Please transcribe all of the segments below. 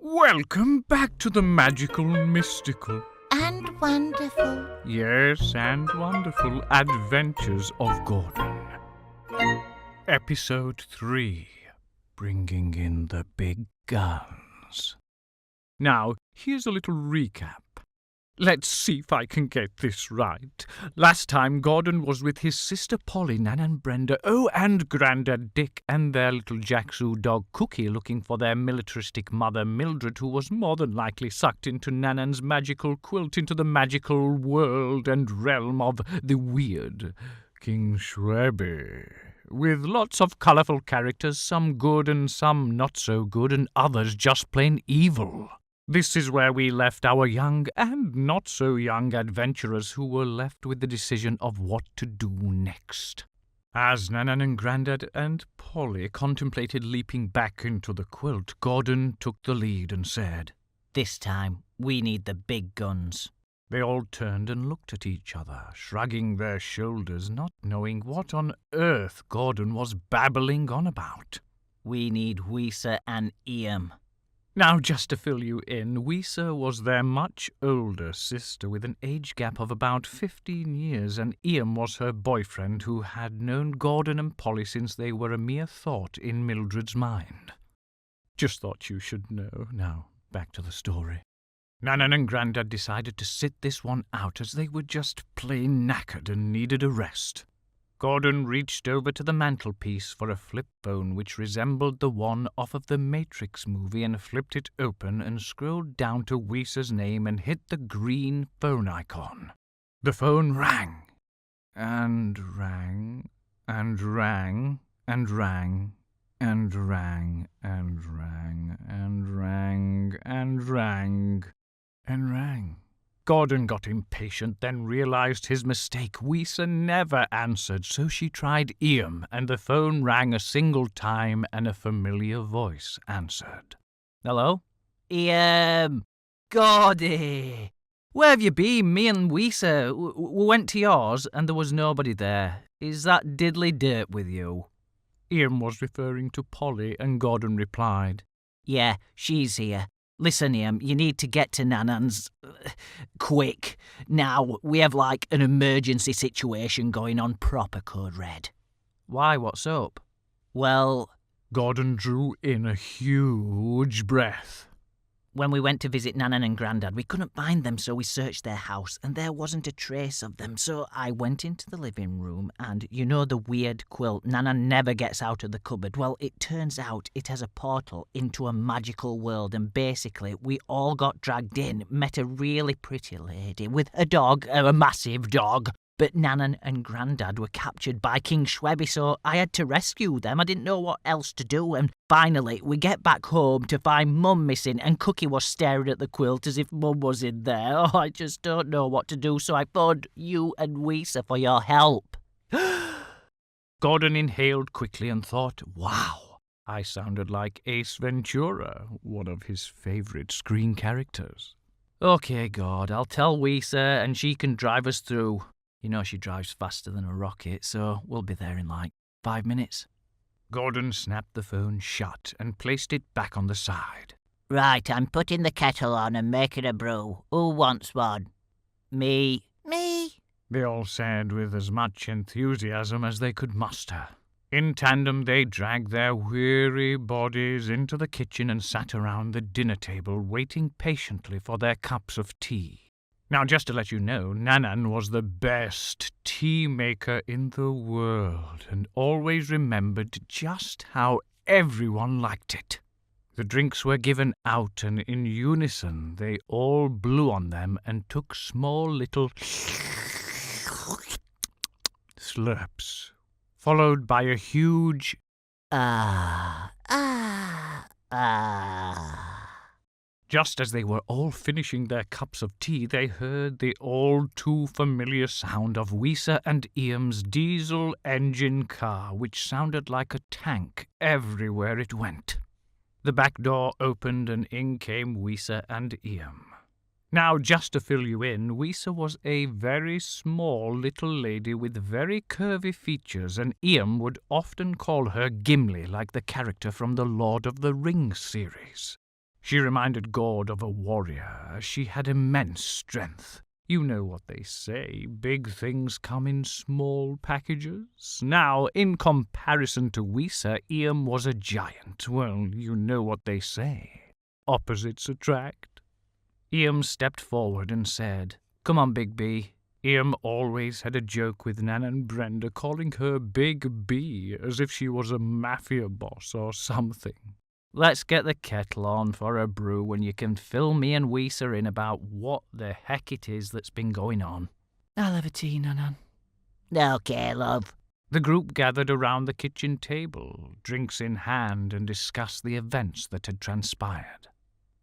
Welcome back to the magical, mystical, and wonderful. yes, and wonderful adventures of Gordon. Episode 3, Bringing in the Big Guns. Now, here's a little recap. Let's see if I can get this right. Last time, Gordon was with his sister Polly, Nan and Brenda, and Grandad Dick and their little Jackson dog Cookie looking for their militaristic mother Mildred, who was more than likely sucked into Nannans' magical quilt into the magical world and realm of the weird King Schwebbie, with lots of colourful characters, some good and some not so good, and others just plain evil. This is where we left our young and not-so-young adventurers who were left with the decision of what to do next. As Nannan and Grandad and Polly contemplated leaping back into the quilt, Gordon took the lead and said, "This time, we need the big guns." They all turned and looked at each other, shrugging their shoulders, not knowing what on earth Gordon was babbling on about. "We need Weeser and Iam." Now, just to fill you in, Weeser was their much older sister with an age gap of about 15 years, and Iam was her boyfriend who had known Gordon and Polly since they were a mere thought in Mildred's mind. Just thought you should know. Now, back to the story. Nannan and Grandad decided to sit this one out as they were just plain knackered and needed a rest. Gordon reached over to the mantelpiece for a flip phone which resembled the one off of the Matrix movie and flipped it open and scrolled down to Weeser's name and hit the green phone icon. The phone rang, and rang, and rang, and rang, and rang, and rang, and rang, and rang, and rang. Gordon got impatient, then realized his mistake. Weeser never answered, so she tried Iam, and the phone rang a single time, and a familiar voice answered. "Hello? Iam! Gordy! Where have you been? Me and Weeser, we went to yours, and there was nobody there. Is that diddly dirt with you?" Iam was referring to Polly, and Gordon replied, "Yeah, she's here. Listen, Iam, you need to get to Nannans quick. Now, we have like an emergency situation going on, proper code red." "Why, what's up?" "Well..." Gordon drew in a huge breath. "When we went to visit Nannan and Grandad, we couldn't find them, so we searched their house, and there wasn't a trace of them. So I went into the living room, and you know the weird quilt Nannan never gets out of the cupboard? Well, it turns out it has a portal into a magical world, and basically we all got dragged in, met a really pretty lady with a dog, a massive dog. But Nannan and Grandad were captured by King Schwebbie, so I had to rescue them. I didn't know what else to do, and finally we get back home to find Mum missing, and Cookie was staring at the quilt as if Mum was in there. Oh, I just don't know what to do, so I phoned you and Weeser for your help." Gordon inhaled quickly and thought, wow, I sounded like Ace Ventura, one of his favourite screen characters. "Okay, God, I'll tell Weeser, and she can drive us through. You know she drives faster than a rocket, so we'll be there in like 5 minutes. Gordon snapped the phone shut and placed it back on the side. Right, I'm putting the kettle on and making a brew. Who wants one? Me. Me. They all said with as much enthusiasm as they could muster. In tandem, they dragged their weary bodies into the kitchen and sat around the dinner table, waiting patiently for their cups of tea. Now, just to let you know, Nannan was the best tea maker in the world and always remembered just how everyone liked it. The drinks were given out, and in unison they all blew on them and took small little slurps, followed by a huge Just as they were all finishing their cups of tea, they heard the all-too-familiar sound of Weeser and Iam's diesel engine car, which sounded like a tank everywhere it went. The back door opened, and in came Weeser and Iam. Now, just to fill you in, Weeser was a very small little lady with very curvy features, and Iam would often call her Gimli, like the character from the Lord of the Rings series. She reminded God of a warrior, as she had immense strength. You know what they say, big things come in small packages. Now, in comparison to Weeser, Iam was a giant. Well, you know what they say. Opposites attract. Iam stepped forward and said, "Come on, Big B." Iam always had a joke with Nan and Brenda, calling her Big B, as if she was a mafia boss or something. "Let's get the kettle on for a brew, and you can fill me and Weeser in about what the heck it is that's been going on." I'll have a tea, Nannan. Okay, love. The group gathered around the kitchen table, drinks in hand, and discussed the events that had transpired.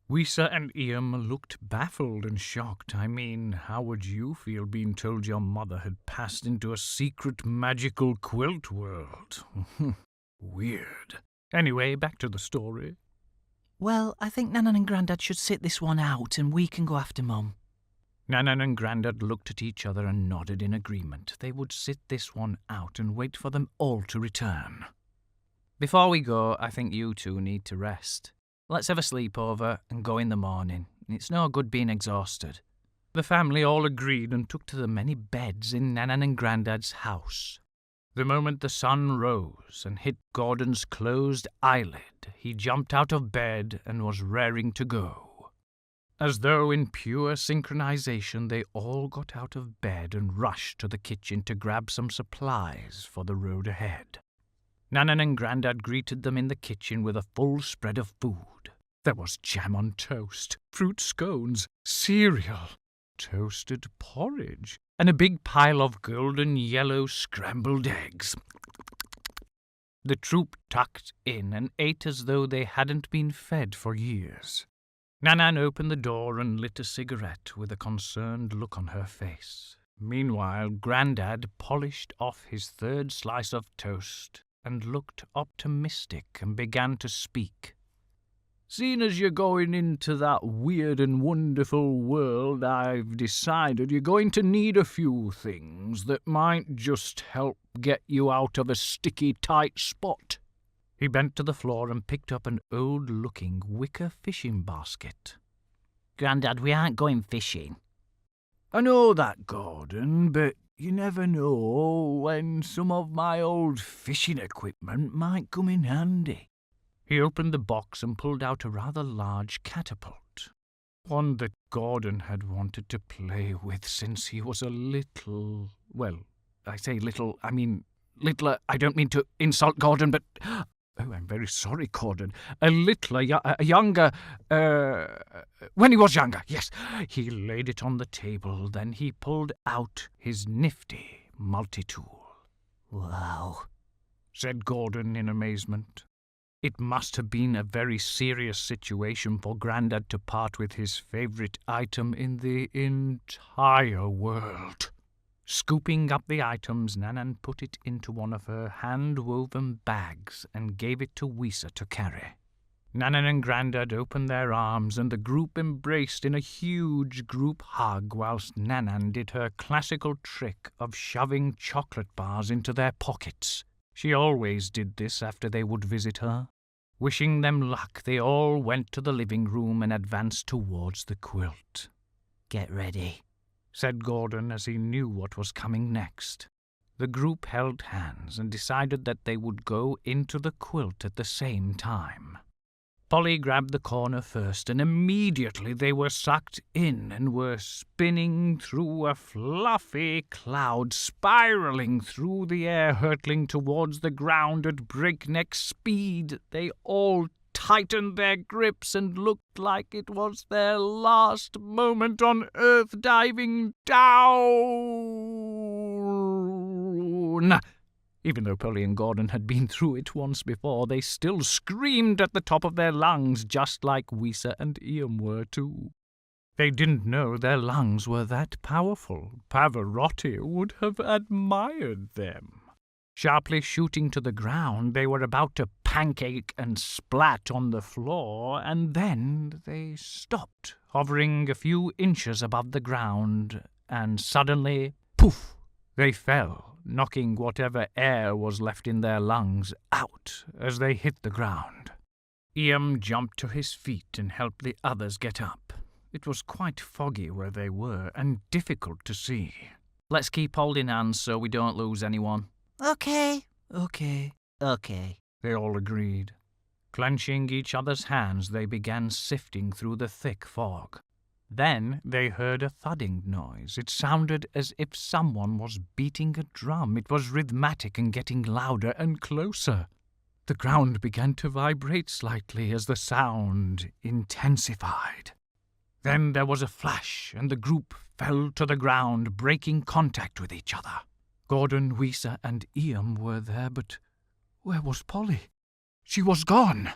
Weeser and Iam looked baffled and shocked. I mean, how would you feel being told your mother had passed into a secret magical quilt world? Weird. Anyway, back to the story. Well, I think Nannan and Grandad should sit this one out and we can go after Mum. Nannan and Grandad looked at each other and nodded in agreement. They would sit this one out and wait for them all to return. "Before we go, I think you two need to rest. Let's have a sleepover and go in the morning. It's no good being exhausted." The family all agreed and took to the many beds in Nannan and Grandad's house. The moment the sun rose and hit Gordon's closed eyelid, he jumped out of bed and was raring to go. As though in pure synchronization, they all got out of bed and rushed to the kitchen to grab some supplies for the road ahead. Nannan and Grandad greeted them in the kitchen with a full spread of food. There was jam on toast, fruit scones, cereal, toasted porridge, and a big pile of golden yellow scrambled eggs. The troop tucked in and ate as though they hadn't been fed for years. Nannan opened the door and lit a cigarette with a concerned look on her face. Meanwhile, Grandad polished off his third slice of toast and looked optimistic and began to speak. "Seeing as you're going into that weird and wonderful world, I've decided you're going to need a few things that might just help get you out of a sticky, tight spot." He bent to the floor and picked up an old-looking wicker fishing basket. Grandad, we aren't going fishing. "I know that, Gordon, but you never know when some of my old fishing equipment might come in handy." He opened the box and pulled out a rather large catapult, one that Gordon had wanted to play with since he was a little... Well, I say little, I mean little. I don't mean to insult Gordon, but... Oh, I'm very sorry, Gordon. A younger... when he was younger, yes. He laid it on the table, then he pulled out his nifty multi-tool. "Wow," said Gordon in amazement. It must have been a very serious situation for Grandad to part with his favourite item in the entire world. Scooping up the items, Nannan put it into one of her hand-woven bags and gave it to Weeser to carry. Nannan and Grandad opened their arms and the group embraced in a huge group hug whilst Nannan did her classical trick of shoving chocolate bars into their pockets. She always did this after they would visit her. Wishing them luck, they all went to the living room and advanced towards the quilt. "Get ready," said Gordon as he knew what was coming next. The group held hands and decided that they would go into the quilt at the same time. Polly grabbed the corner first, and immediately they were sucked in and were spinning through a fluffy cloud, spiraling through the air, hurtling towards the ground at breakneck speed. They all tightened their grips and looked like it was their last moment on earth, diving down. Even though Polly and Gordon had been through it once before, they still screamed at the top of their lungs, just like Weeser and Iam were too. They didn't know their lungs were that powerful. Pavarotti would have admired them. Sharply shooting to the ground, they were about to pancake and splat on the floor, and then they stopped, hovering a few inches above the ground, and suddenly, poof, they fell, knocking whatever air was left in their lungs out as they hit the ground. Ian jumped to his feet and helped the others get up. It was quite foggy where they were and difficult to see. Let's keep holding hands so we don't lose anyone. Okay. Okay. They all agreed. Clenching each other's hands, they began sifting through the thick fog. Then they heard a thudding noise. It sounded as if someone was beating a drum. It was rhythmic and getting louder and closer. The ground began to vibrate slightly as the sound intensified. Then there was a flash, and the group fell to the ground, breaking contact with each other. Gordon, Weezer, and Ian were there, but where was Polly? She was gone.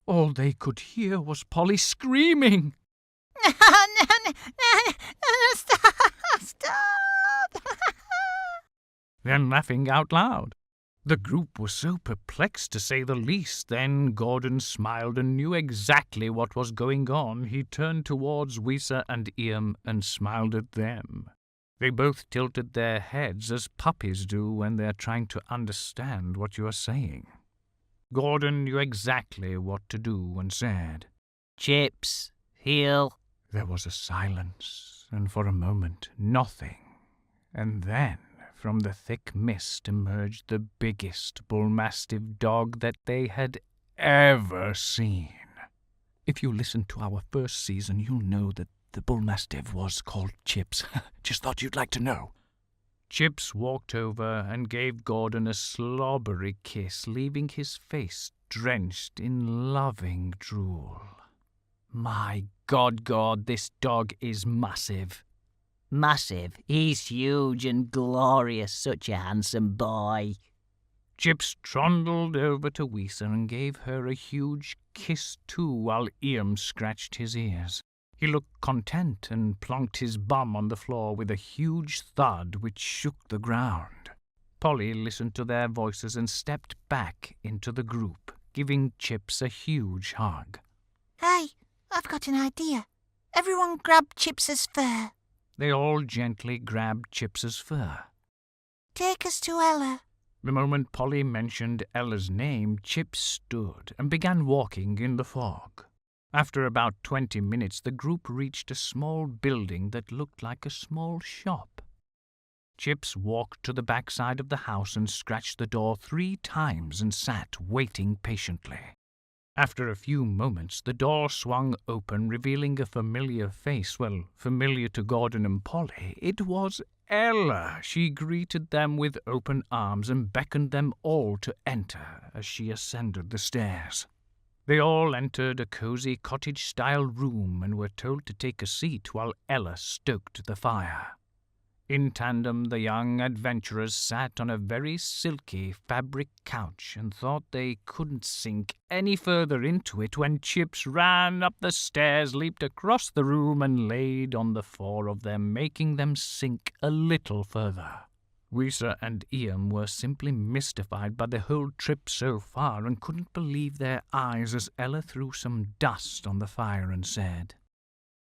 All they could hear was Polly screaming. Stop! Then laughing out loud. The group was so perplexed, to say the least. Then Gordon smiled and knew exactly what was going on. He turned towards Weezer and Ian and smiled at them. They both tilted their heads as puppies do when they're trying to understand what you are saying. Gordon knew exactly what to do and said, Chips, heel. There was a silence, and for a moment nothing. And then from the thick mist emerged the biggest bull-mastiff dog that they had ever seen. If you listened to our first season, you'll know that the bull-mastiff was called Chips. Just thought you'd like to know. Chips walked over and gave Gordon a slobbery kiss, leaving his face drenched in loving drool. My God, this dog is massive. Massive. He's huge and glorious, such a handsome boy. Chips trundled over to Weezer and gave her a huge kiss too, while Ian scratched his ears. He looked content and plonked his bum on the floor with a huge thud which shook the ground. Polly listened to their voices and stepped back into the group, giving Chips a huge hug. Hey, I've got an idea. Everyone grab Chips's fur. They all gently grabbed Chips's fur. Take us to Ella. The moment Polly mentioned Ella's name, Chips stood and began walking in the fog. After about 20 minutes, the group reached a small building that looked like a small shop. Chips walked to the backside of the house and scratched the door 3 times and sat waiting patiently. After a few moments, the door swung open, revealing a familiar face. Well, familiar to Gordon and Polly. It was Ella. She greeted them with open arms and beckoned them all to enter as she ascended the stairs. They all entered a cozy cottage-style room and were told to take a seat while Ella stoked the fire. In tandem, the young adventurers sat on a very silky fabric couch and thought they couldn't sink any further into it when Chips ran up the stairs, leaped across the room, and laid on the 4 of them, making them sink a little further. Weezer and Ian were simply mystified by the whole trip so far and couldn't believe their eyes as Ella threw some dust on the fire and said,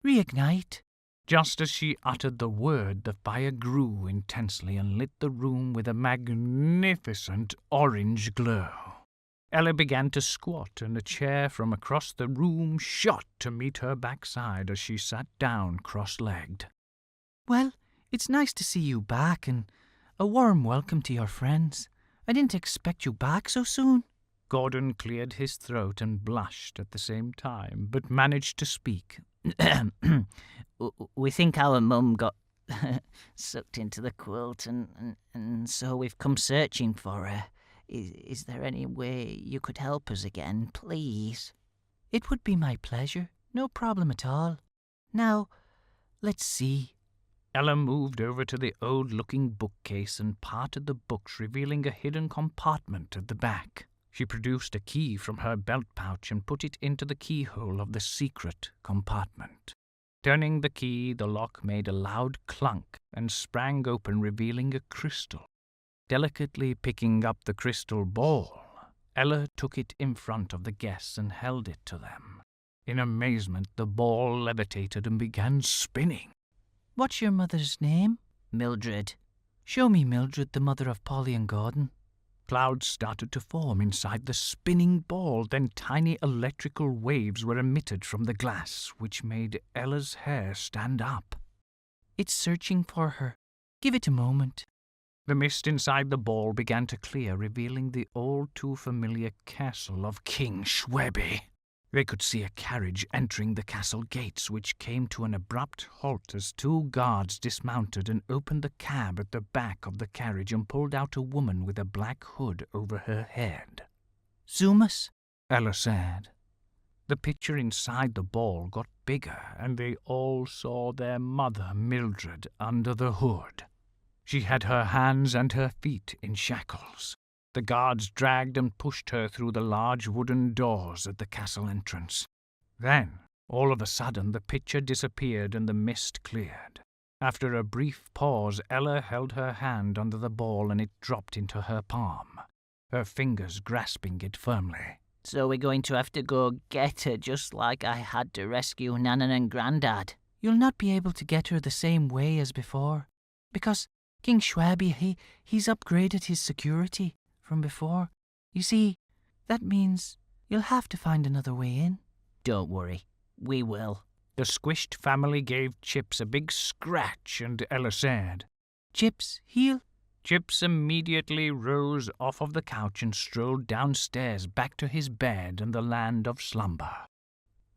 Reignite. Just as she uttered the word, the fire grew intensely and lit the room with a magnificent orange glow. Ella began to squat, and a chair from across the room shot to meet her backside as she sat down cross-legged. Well, it's nice to see you back, and a warm welcome to your friends. I didn't expect you back so soon. Gordon cleared his throat and blushed at the same time, but managed to speak. We think our mum got sucked into the quilt, and so we've come searching for her. Is there any way you could help us again, please? It would be my pleasure. No problem at all. Now, let's see. Ella moved over to the old-looking bookcase and parted the books, revealing a hidden compartment at the back. She produced a key from her belt pouch and put it into the keyhole of the secret compartment. Turning the key, the lock made a loud clunk and sprang open, revealing a crystal. Delicately picking up the crystal ball, Ella took it in front of the guests and held it to them. In amazement, the ball levitated and began spinning. What's your mother's name? Mildred. Show me Mildred, the mother of Polly and Gordon. Clouds started to form inside the spinning ball, then tiny electrical waves were emitted from the glass, which made Ella's hair stand up. It's searching for her. Give it a moment. The mist inside the ball began to clear, revealing the all-too-familiar castle of King Schwebbie. They could see a carriage entering the castle gates, which came to an abrupt halt as two guards dismounted and opened the cab at the back of the carriage and pulled out a woman with a black hood over her head. "Zoomus," Ella said. The picture inside the ball got bigger, and they all saw their mother, Mildred, under the hood. She had her hands and her feet in shackles. The guards dragged and pushed her through the large wooden doors at the castle entrance. Then, all of a sudden, the picture disappeared and the mist cleared. After a brief pause, Ella held her hand under the ball and it dropped into her palm, her fingers grasping it firmly. "So we're going to have to go get her just like I had to rescue Nannan and Grandad." "You'll not be able to get her the same way as before, because King Schwebbie, he's upgraded his security from before. You see, that means you'll have to find another way in." "Don't worry, we will." The squished family gave Chips a big scratch, and Ella said, "Chips, heel." Chips immediately rose off of the couch and strolled downstairs back to his bed and the land of slumber.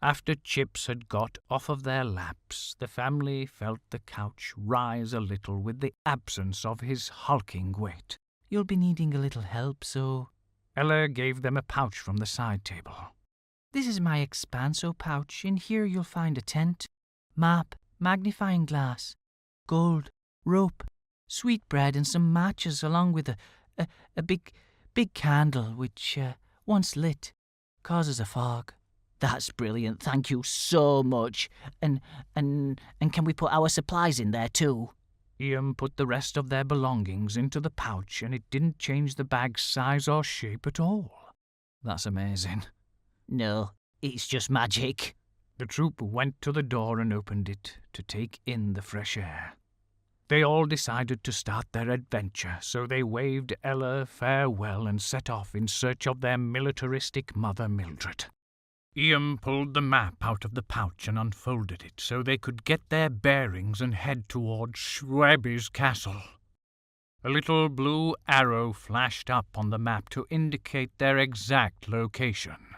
After Chips had got off of their laps, the family felt the couch rise a little with the absence of his hulking weight. "You'll be needing a little help, so—" Ella gave them a pouch from the side table. "This is my expanso pouch. In here you'll find a tent, map, magnifying glass, gold, rope, sweetbread and some matches, along with a big candle which, once lit, causes a fog." "That's brilliant, thank you so much. And can we put our supplies in there too?" Ian put the rest of their belongings into the pouch, and it didn't change the bag's size or shape at all. "That's amazing." "No, it's just magic." The troop went to the door and opened it to take in the fresh air. They all decided to start their adventure, so they waved Ella farewell and set off in search of their militaristic mother, Mildred. Ian pulled the map out of the pouch and unfolded it so they could get their bearings and head towards Schwebbie's castle. A little blue arrow flashed up on the map to indicate their exact location.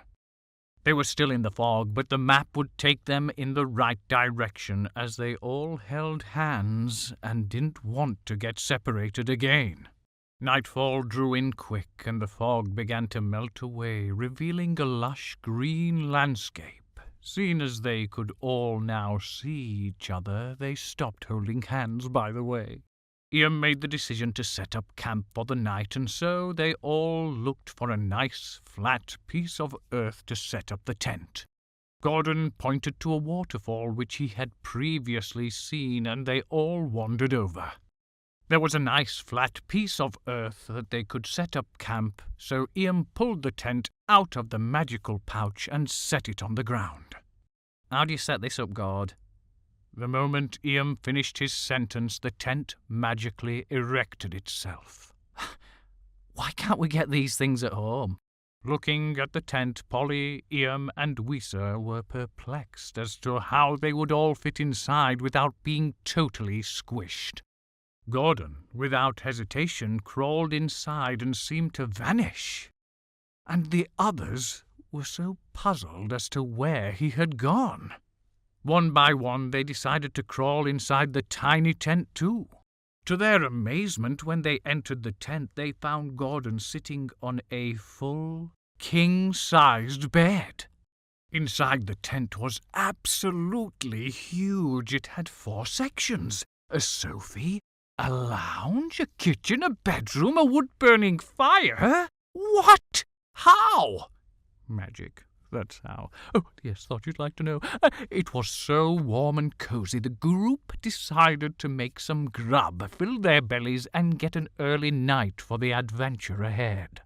They were still in the fog, but the map would take them in the right direction as they all held hands and didn't want to get separated again. Nightfall drew in quick, and the fog began to melt away, revealing a lush green landscape. Seeing as they could all now see each other, they stopped holding hands by the way. Ian made the decision to set up camp for the night, and so they all looked for a nice, flat piece of earth to set up the tent. Gordon pointed to a waterfall which he had previously seen, and they all wandered over. There was a nice flat piece of earth that they could set up camp, so Ian pulled the tent out of the magical pouch and set it on the ground. "How do you set this up, Gord?" The moment Ian finished his sentence, the tent magically erected itself. "Why can't we get these things at home?" Looking at the tent, Polly, Ian, and Wisa were perplexed as to how they would all fit inside without being totally squished. Gordon, without hesitation, crawled inside and seemed to vanish, and the others were so puzzled as to where he had gone. One by one, they decided to crawl inside the tiny tent too. To their amazement, when they entered the tent, they found Gordon sitting on a full, king-sized bed. Inside the tent was absolutely huge. It had 4 sections: a sofa, a lounge, a kitchen, a bedroom, a wood-burning fire. What? How? Magic. That's how. Oh, yes, thought you'd like to know. It was so warm and cozy, the group decided to make some grub, fill their bellies, and get an early night for the adventure ahead.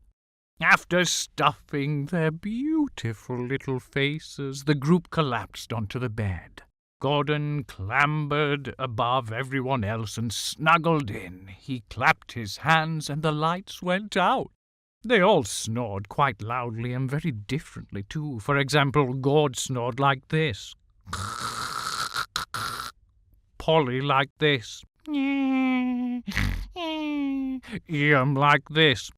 After stuffing their beautiful little faces, the group collapsed onto the bed. Gordon clambered above everyone else and snuggled in. He clapped his hands, and the lights went out. They all snored quite loudly and very differently too. For example, Gord snored like this. Polly like this. Ian like this.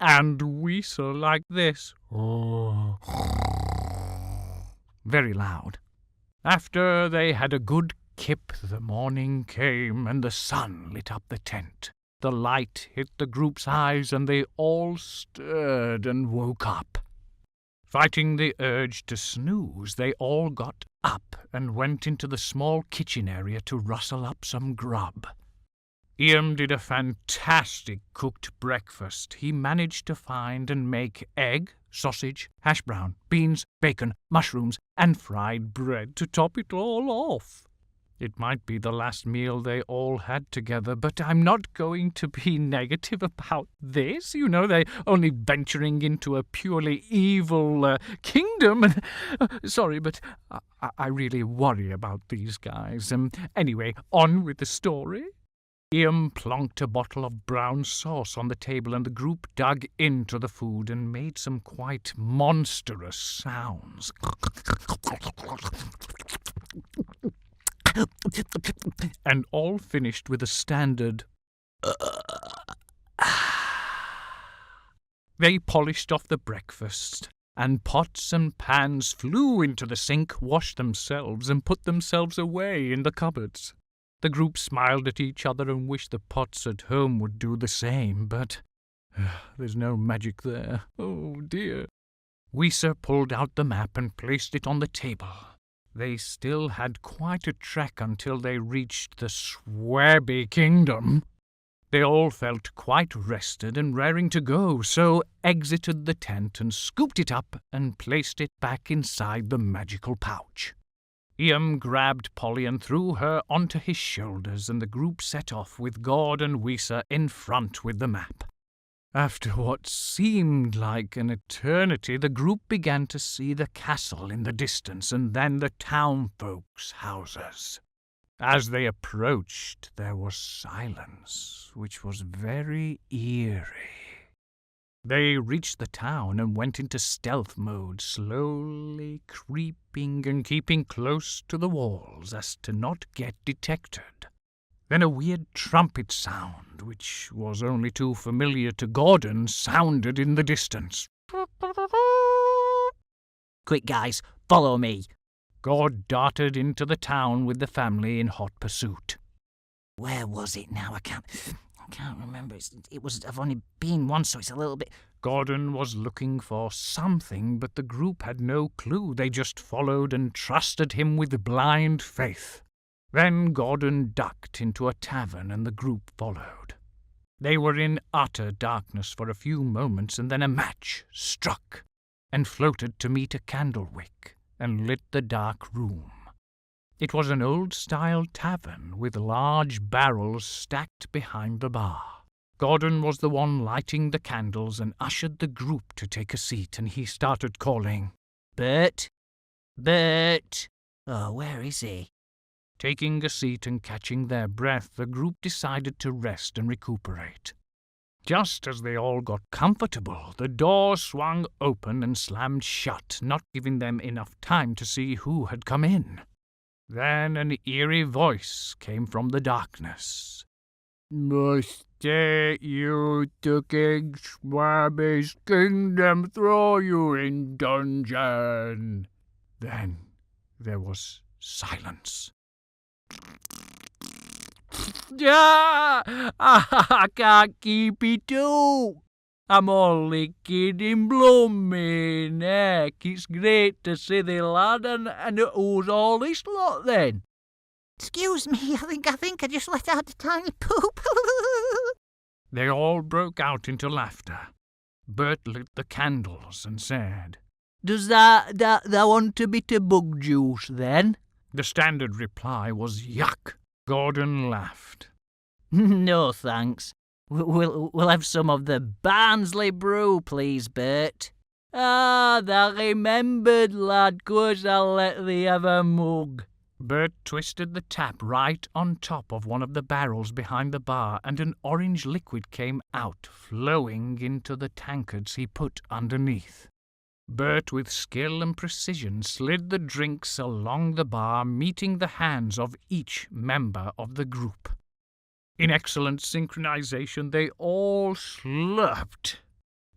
And Weasel like this. Very loud. After they had a good kip, the morning came and the sun lit up the tent. The light hit the group's eyes and they all stirred and woke up. Fighting the urge to snooze, they all got up and went into the small kitchen area to rustle up some grub. Ian did a fantastic cooked breakfast. He managed to find and make egg, sausage, hash brown, beans, bacon, mushrooms, and fried bread to top it all off. It might be the last meal they all had together, but I'm not going to be negative about this. You know, they're only venturing into a purely evil kingdom. And, sorry, but I really worry about these guys. Anyway, on with the story. Ian plonked a bottle of brown sauce on the table and the group dug into the food and made some quite monstrous sounds. And all finished with a standard They polished off the breakfast, and pots and pans flew into the sink, washed themselves, and put themselves away in the cupboards. The group smiled at each other and wished the pots at home would do the same, but there's no magic there. Oh, dear. Weezer pulled out the map and placed it on the table. They still had quite a trek until they reached the Schwebbie kingdom. They all felt quite rested and raring to go, so exited the tent and scooped it up and placed it back inside the magical pouch. Ian grabbed Polly and threw her onto his shoulders, and the group set off with Gord and Weezer in front with the map. After what seemed like an eternity, the group began to see the castle in the distance and then the town folks' houses. As they approached, there was silence, which was very eerie. They reached the town and went into stealth mode, slowly creeping and keeping close to the walls as to not get detected. Then a weird trumpet sound, which was only too familiar to Gordon, sounded in the distance. Quick, guys, follow me. Gord darted into the town with the family in hot pursuit. Where was it now? I can't remember. I've only been once, so it's a little bit... Gordon was looking for something, but the group had no clue. They just followed and trusted him with blind faith. Then Gordon ducked into a tavern and the group followed. They were in utter darkness for a few moments, and then a match struck and floated to meet a candle wick and lit the dark room. It was an old-style tavern with large barrels stacked behind the bar. Gordon was the one lighting the candles and ushered the group to take a seat, and he started calling, Bert? Bert? Oh, where is he? Taking a seat and catching their breath, the group decided to rest and recuperate. Just as they all got comfortable, the door swung open and slammed shut, not giving them enough time to see who had come in. Then an eerie voice came from the darkness. "Must you to King Schwebbie's kingdom throw you in dungeon?" Then there was silence. Yeah, I can't keep it up. I'm only kidding, blooming heck. It's great to see the lad, and who's all this lot then? Excuse me, I think I just let out a tiny poop. They all broke out into laughter. Bert lit the candles and said, Does that want a bit of bug juice then? The standard reply was yuck. Gordon laughed. No, thanks. We'll have some of the Barnsley brew, please, Bert. Ah, thou remembered, lad, 'cause I'll let thee have a mug. Bert twisted the tap right on top of one of the barrels behind the bar, and an orange liquid came out, flowing into the tankards he put underneath. Bert, with skill and precision, slid the drinks along the bar, meeting the hands of each member of the group. In excellent synchronization, they all slurped.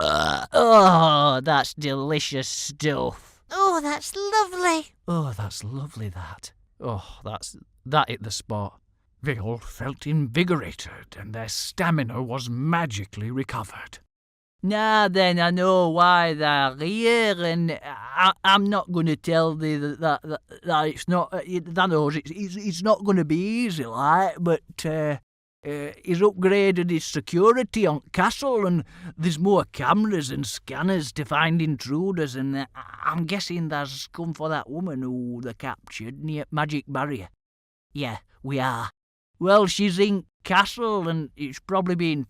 Oh, that's delicious stuff. Oh, that's lovely. Oh, that's lovely, that. Oh, that hit the spot. They all felt invigorated, and their stamina was magically recovered. Now then, I know why they're here, and I'm not going to tell thee that it's not. That knows it's not going to be easy, like. But he's upgraded his security on Castle, and there's more cameras and scanners to find intruders, and I'm guessing there's come for that woman who they captured near Magic Barrier. Yeah, we are. Well, she's in Castle, and she's probably been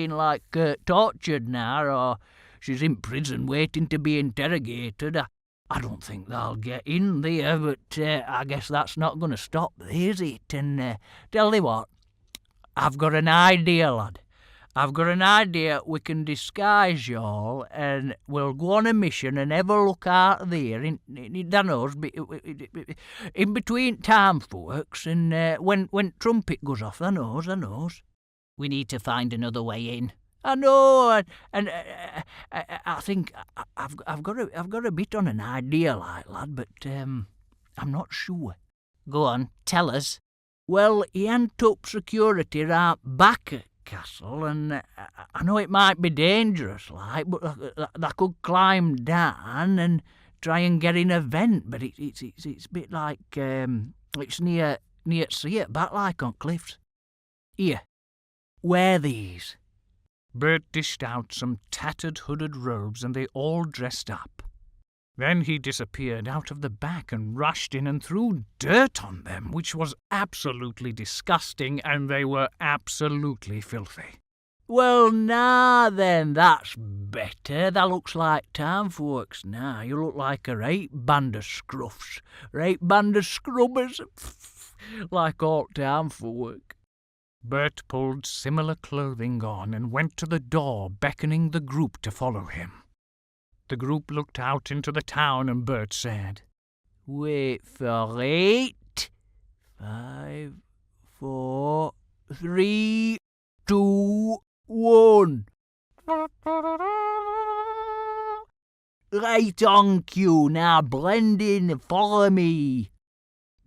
like tortured now, or she's in prison waiting to be interrogated. I don't think they'll get in there, but I guess that's not going to stop, is it? And tell thee what, I've got an idea, lad. I've got an idea. We can disguise y'all, and we'll go on a mission and have a look out there in between time folks, and when trumpet goes off, the knows. We need to find another way in. I know, and I think I've got a bit on an idea, like, lad, but I'm not sure. Go on, tell us. Well, he ain't up security right back at Castle, and I know it might be dangerous, like, but they could climb down and try and get in a vent, but it's a bit like it's near sea at back, like on cliffs. Here, wear these. Bert dished out some tattered hooded robes, and they all dressed up. Then he disappeared out of the back and rushed in and threw dirt on them, which was absolutely disgusting, and they were absolutely filthy. Well, now then, that's better. That looks like town folks now. You look like a right band of scruffs, right band of scrubbers, like all town folk. Bert pulled similar clothing on and went to the door, beckoning the group to follow him. The group looked out into the town, and Bert said, "Wait for it. 5, 4, 3, 2, 1. Right on cue. Now blend in and follow me."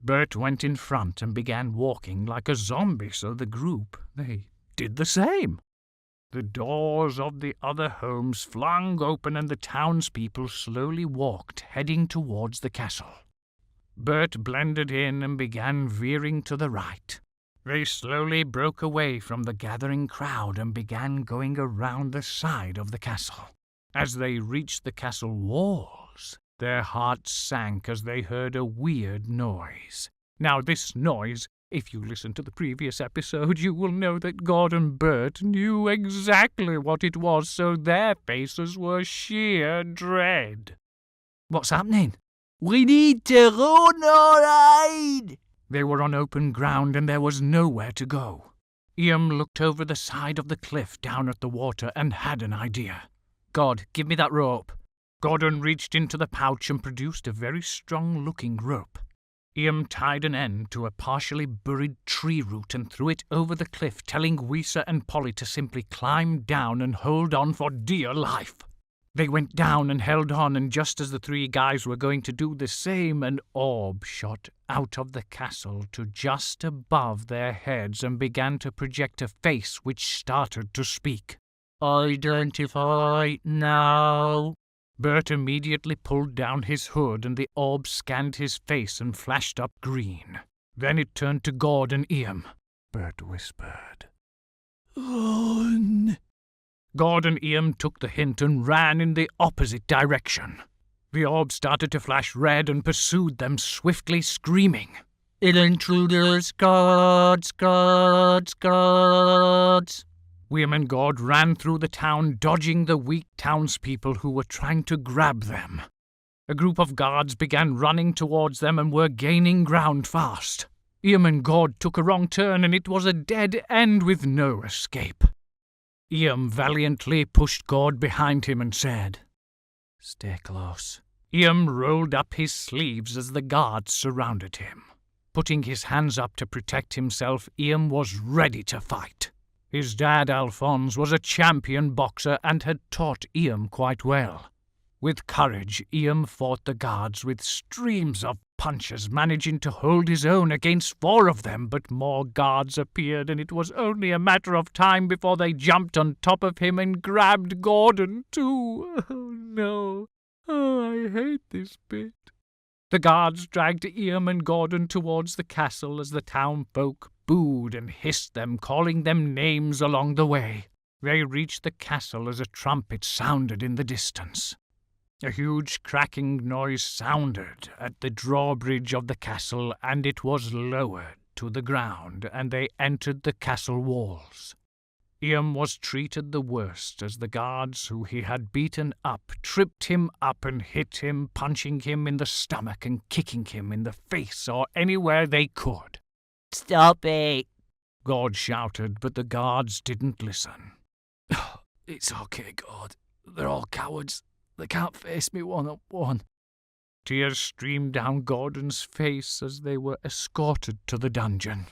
Bert went in front and began walking like a zombie, so the group, they did the same. The doors of the other homes flung open, and the townspeople slowly walked, heading towards the castle. Bert blended in and began veering to the right. They slowly broke away from the gathering crowd and began going around the side of the castle. As they reached the castle walls, their hearts sank as they heard a weird noise. Now, this noise, if you listen to the previous episode, you will know that God and Bert knew exactly what it was, so their faces were sheer dread. "What's happening?" "We need to run or hide." They were on open ground, and there was nowhere to go. Ian looked over the side of the cliff down at the water and had an idea. "God, give me that rope." Gordon reached into the pouch and produced a very strong-looking rope. Ian tied an end to a partially buried tree root and threw it over the cliff, telling Weezer and Polly to simply climb down and hold on for dear life. They went down and held on, and just as the three guys were going to do the same, an orb shot out of the castle to just above their heads and began to project a face which started to speak. "Identify now." Bert immediately pulled down his hood, and the orb scanned his face and flashed up green. Then it turned to Gord and Ian. Bert whispered, "Run!" Gord and Ian took the hint and ran in the opposite direction. The orb started to flash red and pursued them swiftly, screaming, "Intruders, guards, guards, guards!" William and God ran through the town, dodging the weak townspeople who were trying to grab them. A group of guards began running towards them and were gaining ground fast. Irmingard took a wrong turn, and it was a dead end with no escape. Iam valiantly pushed God behind him and said, "Stay close." Iam rolled up his sleeves as the guards surrounded him. Putting his hands up to protect himself, Iam was ready to fight. His dad, Alfonze, was a champion boxer and had taught Iam quite well. With courage, Iam fought the guards with streams of punches, managing to hold his own against 4 of them, but more guards appeared, and it was only a matter of time before they jumped on top of him and grabbed Gordon too. Oh, no. Oh, I hate this bit. The guards dragged Iam and Gordon towards the castle as the town folk booed and hissed them, calling them names along the way. They reached the castle as a trumpet sounded in the distance. A huge cracking noise sounded at the drawbridge of the castle, and it was lowered to the ground, and they entered the castle walls. Iam was treated the worst, as the guards who he had beaten up tripped him up and hit him, punching him in the stomach and kicking him in the face or anywhere they could. "Stop it!" God shouted, but the guards didn't listen. It's okay, God. They're all cowards. They can't face me one-on-one. Tears streamed down Gordon's face as they were escorted to the dungeon.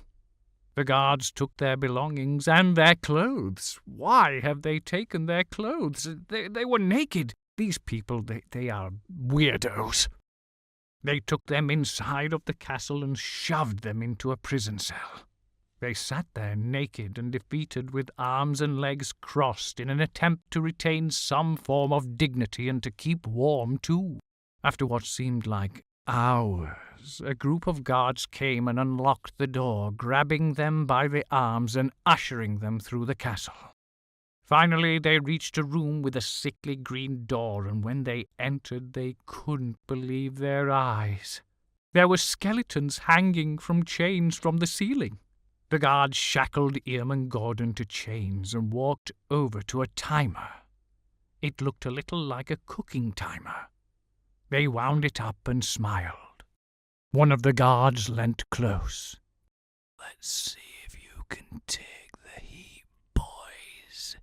The guards took their belongings and their clothes. Why have they taken their clothes? They were naked. These people, they are weirdos. They took them inside of the castle and shoved them into a prison cell. They sat there naked and defeated, with arms and legs crossed, in an attempt to retain some form of dignity and to keep warm too. After what seemed like hours, a group of guards came and unlocked the door, grabbing them by the arms and ushering them through the castle. Finally, they reached a room with a sickly green door, and when they entered, they couldn't believe their eyes. There were skeletons hanging from chains from the ceiling. The guards shackled Iam and Gordon to chains and walked over to a timer. It looked a little like a cooking timer. They wound it up and smiled. One of the guards leant close. "Let's see if you can take the heat, boys."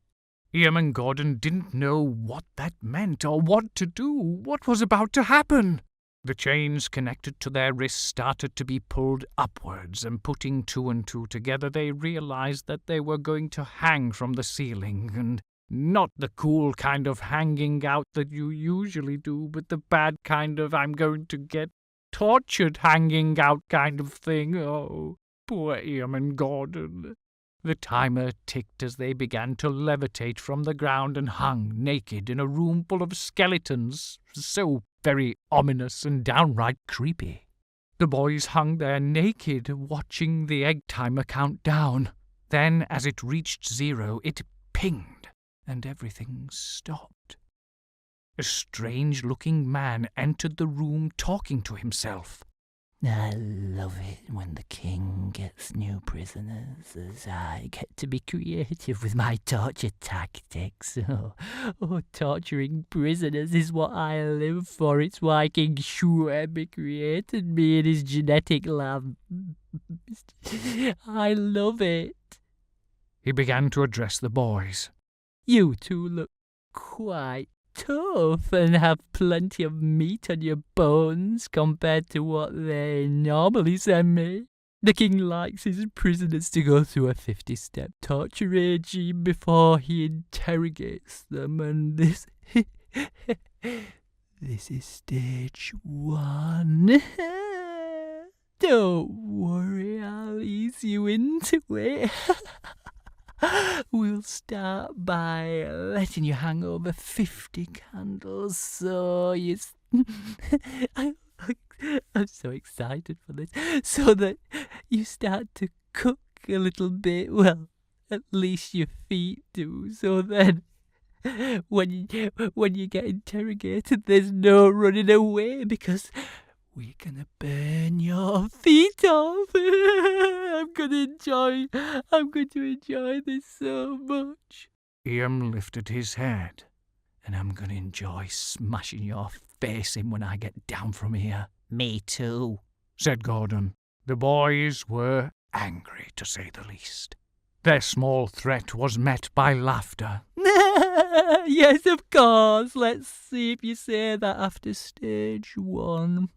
Iam and Gordon didn't know what that meant or what to do. What was about to happen? The chains connected to their wrists started to be pulled upwards, and putting 2 and 2 together, they realized that they were going to hang from the ceiling, and not the cool kind of hanging out that you usually do, but the bad kind of I'm going to get tortured hanging out kind of thing. Oh, poor Iam and Gordon. The timer ticked as they began to levitate from the ground and hung naked in a room full of skeletons, so very ominous and downright creepy. The boys hung there naked, watching the egg timer count down. Then, as it reached 0, it pinged, and everything stopped. A strange-looking man entered the room, talking to himself. "I love it when the king gets new prisoners, as I get to be creative with my torture tactics. Torturing prisoners is what I live for. It's why King Schwebbie created me in his genetic lab. I love it." He began to address the boys. "You two look quite tough and have plenty of meat on your bones compared to what they normally send me. The king likes his prisoners to go through a 50-step torture regime before he interrogates them, and this is stage 1. Don't worry, I'll ease you into it. We'll start by letting you hang over 50 candles, so you... I'm so excited for this. So that you start to cook a little bit. Well, at least your feet do. So then, when you get interrogated, there's no running away, because we're gonna burn your feet off. I'm going to enjoy this so much. Iam lifted his head. And I'm gonna enjoy smashing your face him when I get down from here," Me too. said Gordon. The boys were angry, to say the least. Their small threat was met by laughter. Yes, of course. Let's see if you say that after stage 1.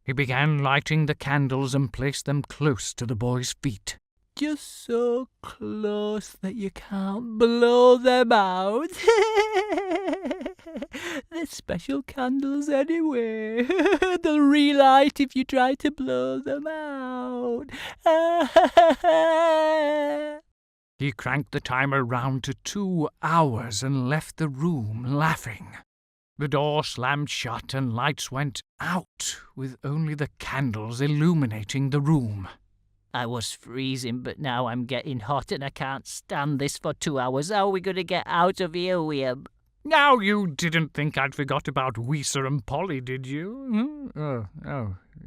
He began lighting the candles and placed them close to the boys' feet. Just so close that you can't blow them out. They're special candles anyway. They'll relight if you try to blow them out. He cranked the timer round to 2 hours and left the room laughing. The door slammed shut and lights went out, with only the candles illuminating the room. I was freezing, but now I'm getting hot and I can't stand this for 2 hours. How are we going to get out of here, William? Now, you didn't think I'd forgot about Weezer and Polly, did you? Oh,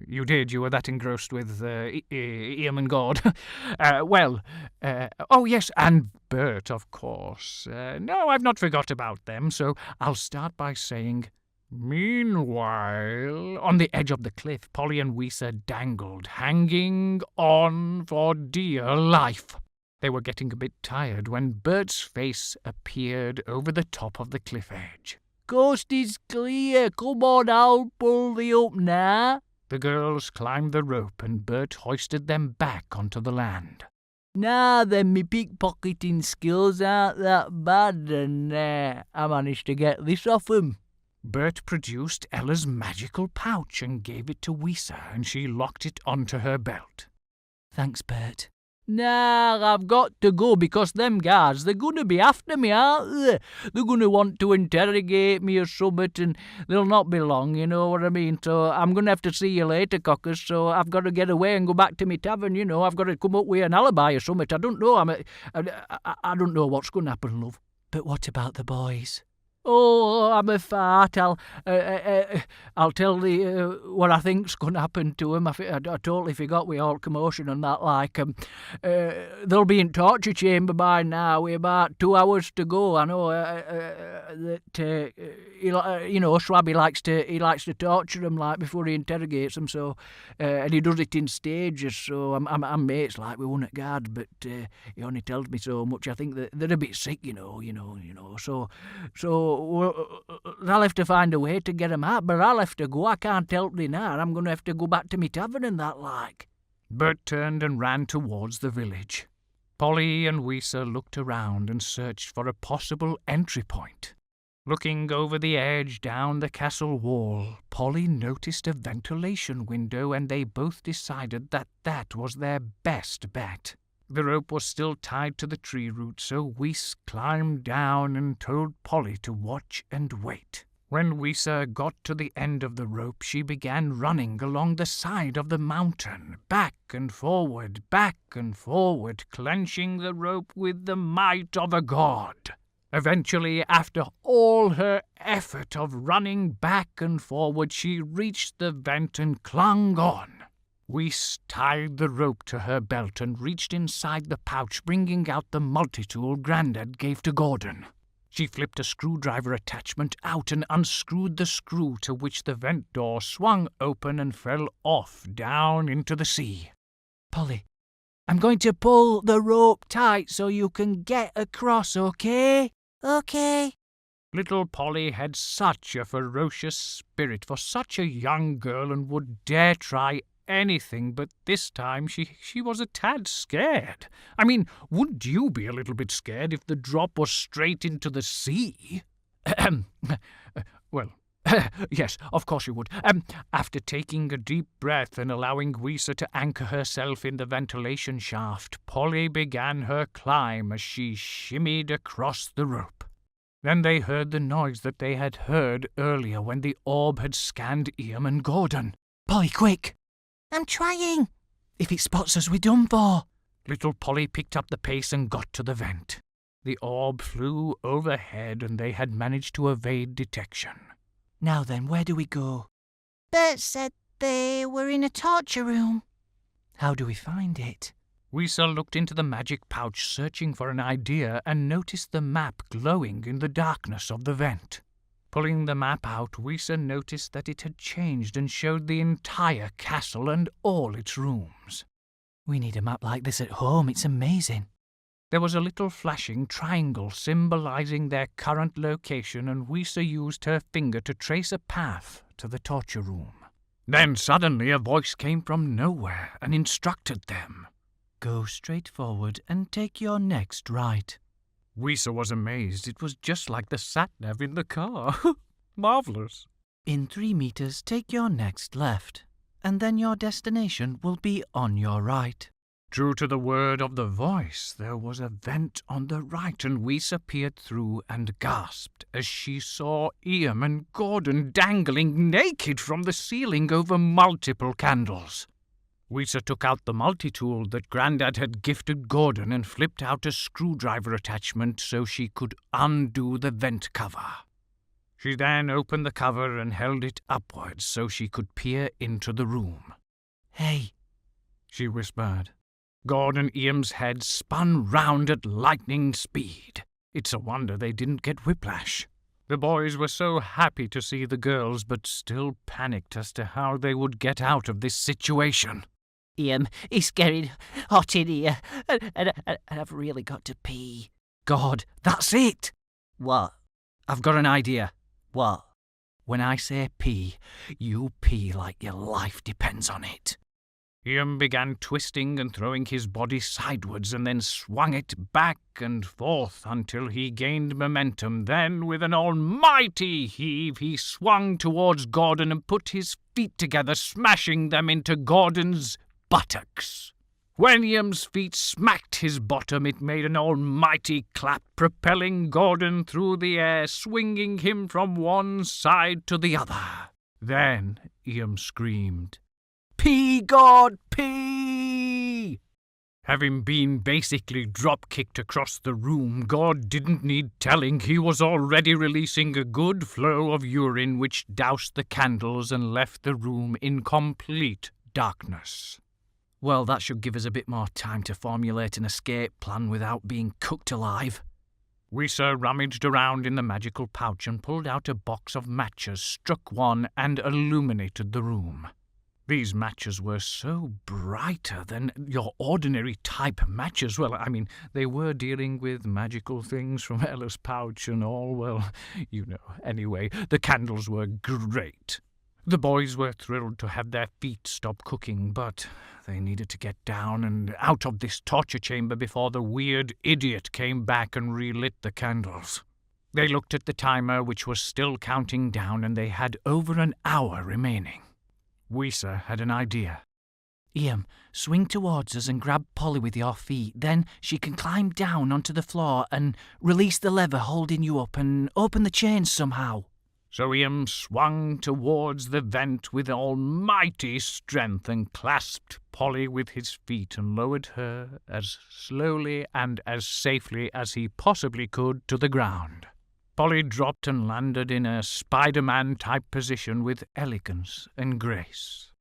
you did. You were that engrossed with Ian and God. Oh yes, and Bert, of course. No, I've not forgot about them, so I'll start by saying, meanwhile, on the edge of the cliff, Polly and Weezer dangled, hanging on for dear life. They were getting a bit tired when Bert's face appeared over the top of the cliff edge. Coast is clear. Come on, I'll pull thee up now. The girls climbed the rope and Bert hoisted them back onto the land. Now then, me pickpocketing skills aren't that bad, and I managed to get this off 'em. Bert produced Ella's magical pouch and gave it to Weezer, and she locked it onto her belt. Thanks, Bert. Nah, I've got to go because them guards, they're going to be after me, aren't they? They're going to want to interrogate me or something, and they'll not be long, you know what I mean? So I'm going to have to see you later, cockers, so I've got to get away and go back to me tavern, you know. I've got to come up with an alibi or something. I don't know. I don't know what's going to happen, love. But what about the boys? Oh, I'm a fart. I'll tell thee what I think's going to happen to him. I totally forgot with all commotion and that, like. They'll be in torture chamber by now with about 2 hours to go. I know that, Schwebbie likes to torture them, like, before he interrogates them, so, and he does it in stages, so I'm mates, like, with one at guard, but he only tells me so much. I think that they're a bit sick, you know, so I'll have to find a way to get 'em out, but I'll have to go. I can't help thee now. I'm going to have to go back to me tavern and that, like. Bert turned and ran towards the village. Polly and Weezer looked around and searched for a possible entry point. Looking over the edge down the castle wall, Polly noticed a ventilation window, and they both decided that that was their best bet. The rope was still tied to the tree root, so Weezer climbed down and told Polly to watch and wait. When Weezer got to the end of the rope, she began running along the side of the mountain, back and forward, clenching the rope with the might of a god. Eventually, after all her effort of running back and forward, she reached the vent and clung on. Weezer tied the rope to her belt and reached inside the pouch, bringing out the multi-tool Grandad gave to Gordon. She flipped a screwdriver attachment out and unscrewed the screw, to which the vent door swung open and fell off down into the sea. Polly, I'm going to pull the rope tight so you can get across, okay? Okay. Little Polly had such a ferocious spirit for such a young girl and would dare try anything, but this time she was a tad scared. I mean, wouldn't you be a little bit scared if the drop was straight into the sea? Well, yes, of course you would. After taking a deep breath and allowing Weezer to anchor herself in the ventilation shaft, Polly began her climb as she shimmied across the rope. Then they heard the noise that they had heard earlier when the orb had scanned Ian and Gordon. Polly, quick! I'm trying. If it spots us, we're done for. Little Polly picked up the pace and got to the vent. The orb flew overhead and they had managed to evade detection. Now then, where do we go? Bert said they were in a torture room. How do we find it? Weezer looked into the magic pouch, searching for an idea, and noticed the map glowing in the darkness of the vent. Pulling the map out, Weeser noticed that it had changed and showed the entire castle and all its rooms. We need a map like this at home. It's amazing. There was a little flashing triangle symbolizing their current location, and Weeser used her finger to trace a path to the torture room. Then suddenly a voice came from nowhere and instructed them. Go straight forward and take your next right. Weeser was amazed. It was just like the sat-nav in the car. Marvellous. In 3 meters, take your next left, and then your destination will be on your right. True to the word of the voice, there was a vent on the right, and Weeser peered through and gasped as she saw Ian and Gordon dangling naked from the ceiling over multiple candles. Weeser took out the multi-tool that Grandad had gifted Gordon and flipped out a screwdriver attachment so she could undo the vent cover. She then opened the cover and held it upwards so she could peer into the room. Hey, she whispered. Gordon Iam's head spun round at lightning speed. It's a wonder they didn't get whiplash. The boys were so happy to see the girls, but still panicked as to how they would get out of this situation. Ian, it's getting hot in here, and I've really got to pee. God, that's it! What? I've got an idea. What? When I say pee, you pee like your life depends on it. Ian began twisting and throwing his body sidewards and then swung it back and forth until he gained momentum. Then, with an almighty heave, he swung towards Gordon and put his feet together, smashing them into Gordon's buttocks. When Ian's feet smacked his bottom, it made an almighty clap, propelling Gordon through the air, swinging him from one side to the other. Then Ian screamed, "Pee, God, pee!" Having been basically drop-kicked across the room, God didn't need telling. He was already releasing a good flow of urine which doused the candles and left the room in complete darkness. Well, that should give us a bit more time to formulate an escape plan without being cooked alive. Weeser rummaged around in the magical pouch and pulled out a box of matches, struck one, and illuminated the room. These matches were so brighter than your ordinary type matches. Well, I mean, they were dealing with magical things from Ella's pouch and all. Well, you know. Anyway, the candles were great. The boys were thrilled to have their feet stop cooking, but they needed to get down and out of this torture chamber before the weird idiot came back and relit the candles. They looked at the timer, which was still counting down, and they had over an hour remaining. Weeser had an idea. Ian, swing towards us and grab Polly with your feet. Then she can climb down onto the floor and release the lever holding you up and open the chains somehow. So Ian swung towards the vent with almighty strength and clasped Polly with his feet and lowered her as slowly and as safely as he possibly could to the ground. Polly dropped and landed in a Spider-Man-type position with elegance and grace.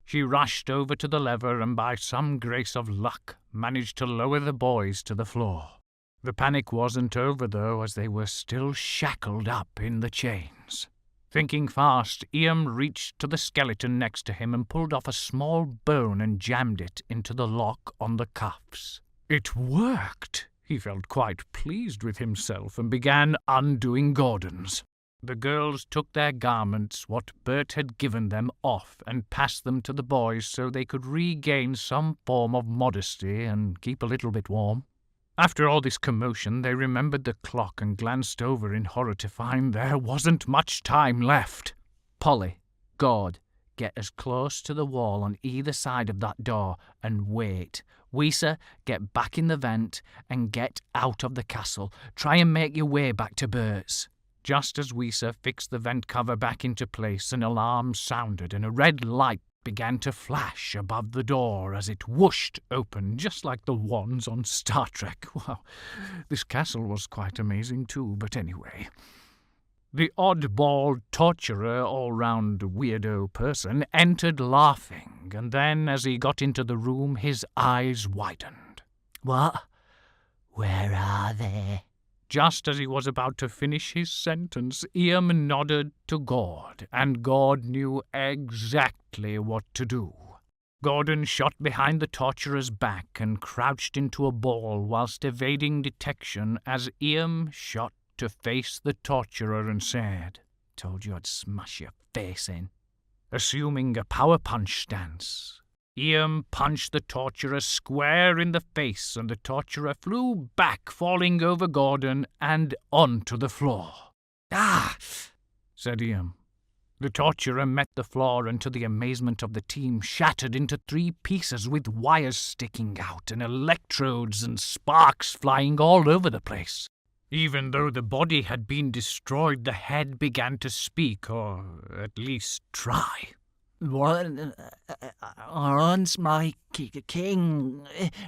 She rushed over to the lever and by some grace of luck managed to lower the boys to the floor. The panic wasn't over, though, as they were still shackled up in the chains. Thinking fast, Ian reached to the skeleton next to him and pulled off a small bone and jammed it into the lock on the cuffs. It worked! He felt quite pleased with himself and began undoing Gordon's. The girls took their garments, what Bert had given them, off and passed them to the boys so they could regain some form of modesty and keep a little bit warm. After all this commotion, they remembered the clock and glanced over in horror to find there wasn't much time left. Polly, Gord, get as close to the wall on either side of that door and wait. Weeser, get back in the vent and get out of the castle. Try and make your way back to Bert's. Just as Weeser fixed the vent cover back into place, an alarm sounded and a red light began to flash above the door as it whooshed open, just like the wands on Star Trek. Wow, this castle was quite amazing too, but anyway. The oddball torturer, all-round weirdo person, entered laughing, and then, as he got into the room, his eyes widened. What? Where are they? Just as he was about to finish his sentence, Iam nodded to God, and God knew exactly what to do. Gordon shot behind the torturer's back and crouched into a ball whilst evading detection as Iam shot to face the torturer and said, "Told you I'd smash your face in." Assuming a power punch stance, Iam punched the torturer square in the face, and the torturer flew back, falling over Gordon and onto the floor. "Ah!" said Iam. The torturer met the floor and, to the amazement of the team, shattered into 3 pieces with wires sticking out and electrodes and sparks flying all over the place. Even though the body had been destroyed, the head began to speak, or at least try. "Once my king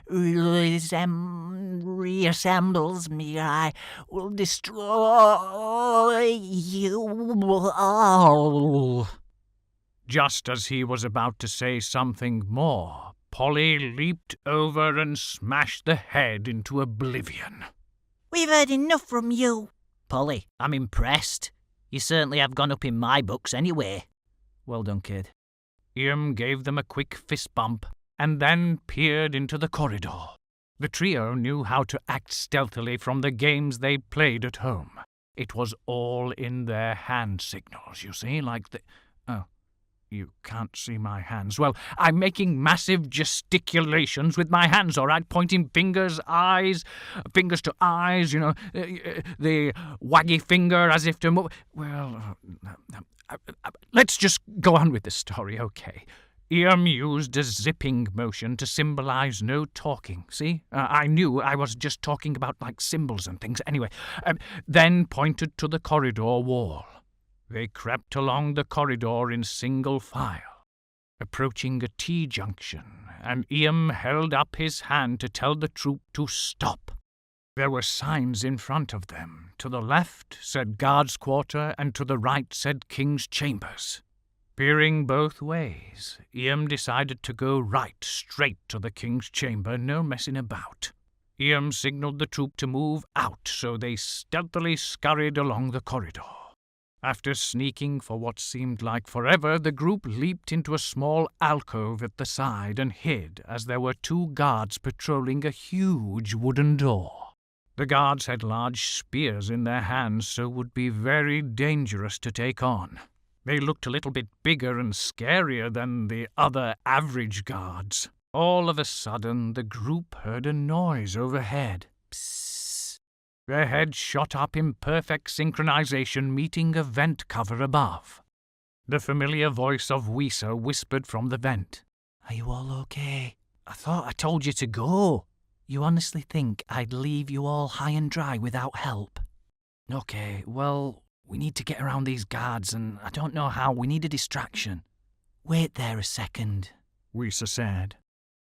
reassembles me, I will destroy you all." Just as he was about to say something more, Polly leaped over and smashed the head into oblivion. We've heard enough from you. Polly, I'm impressed. You certainly have gone up in my books anyway. Well done, kid. Iam gave them a quick fist bump and then peered into the corridor. The trio knew how to act stealthily from the games they played at home. It was all in their hand signals, you see, like the... Oh, you can't see my hands. Well, I'm making massive gesticulations with my hands, all right? Pointing fingers, eyes, fingers to eyes, the waggy finger as if to move... Well, let's just go on with the story, okay? Iam used a zipping motion to symbolize no talking, see? I knew I was just talking about, like, symbols and things. Anyway, then pointed to the corridor wall. They crept along the corridor in single file, approaching a T-junction, and Iam held up his hand to tell the troop to stop. There were signs in front of them. To the left said Guards' Quarter, and to the right said King's Chambers. Peering both ways, Iam decided to go right, straight to the King's Chamber, no messing about. Iam signalled the troop to move out, so they stealthily scurried along the corridor. After sneaking for what seemed like forever, the group leaped into a small alcove at the side and hid as there were 2 guards patrolling a huge wooden door. The guards had large spears in their hands, so would be very dangerous to take on. They looked a little bit bigger and scarier than the other average guards. All of a sudden, the group heard a noise overhead. Psst. Their heads shot up in perfect synchronization, meeting a vent cover above. The familiar voice of Weezer whispered from the vent. "Are you all okay? I thought I told you to go. You honestly think I'd leave you all high and dry without help? Okay, well, we need to get around these guards, and I don't know how. We need a distraction." "Wait there a second," Weezer said.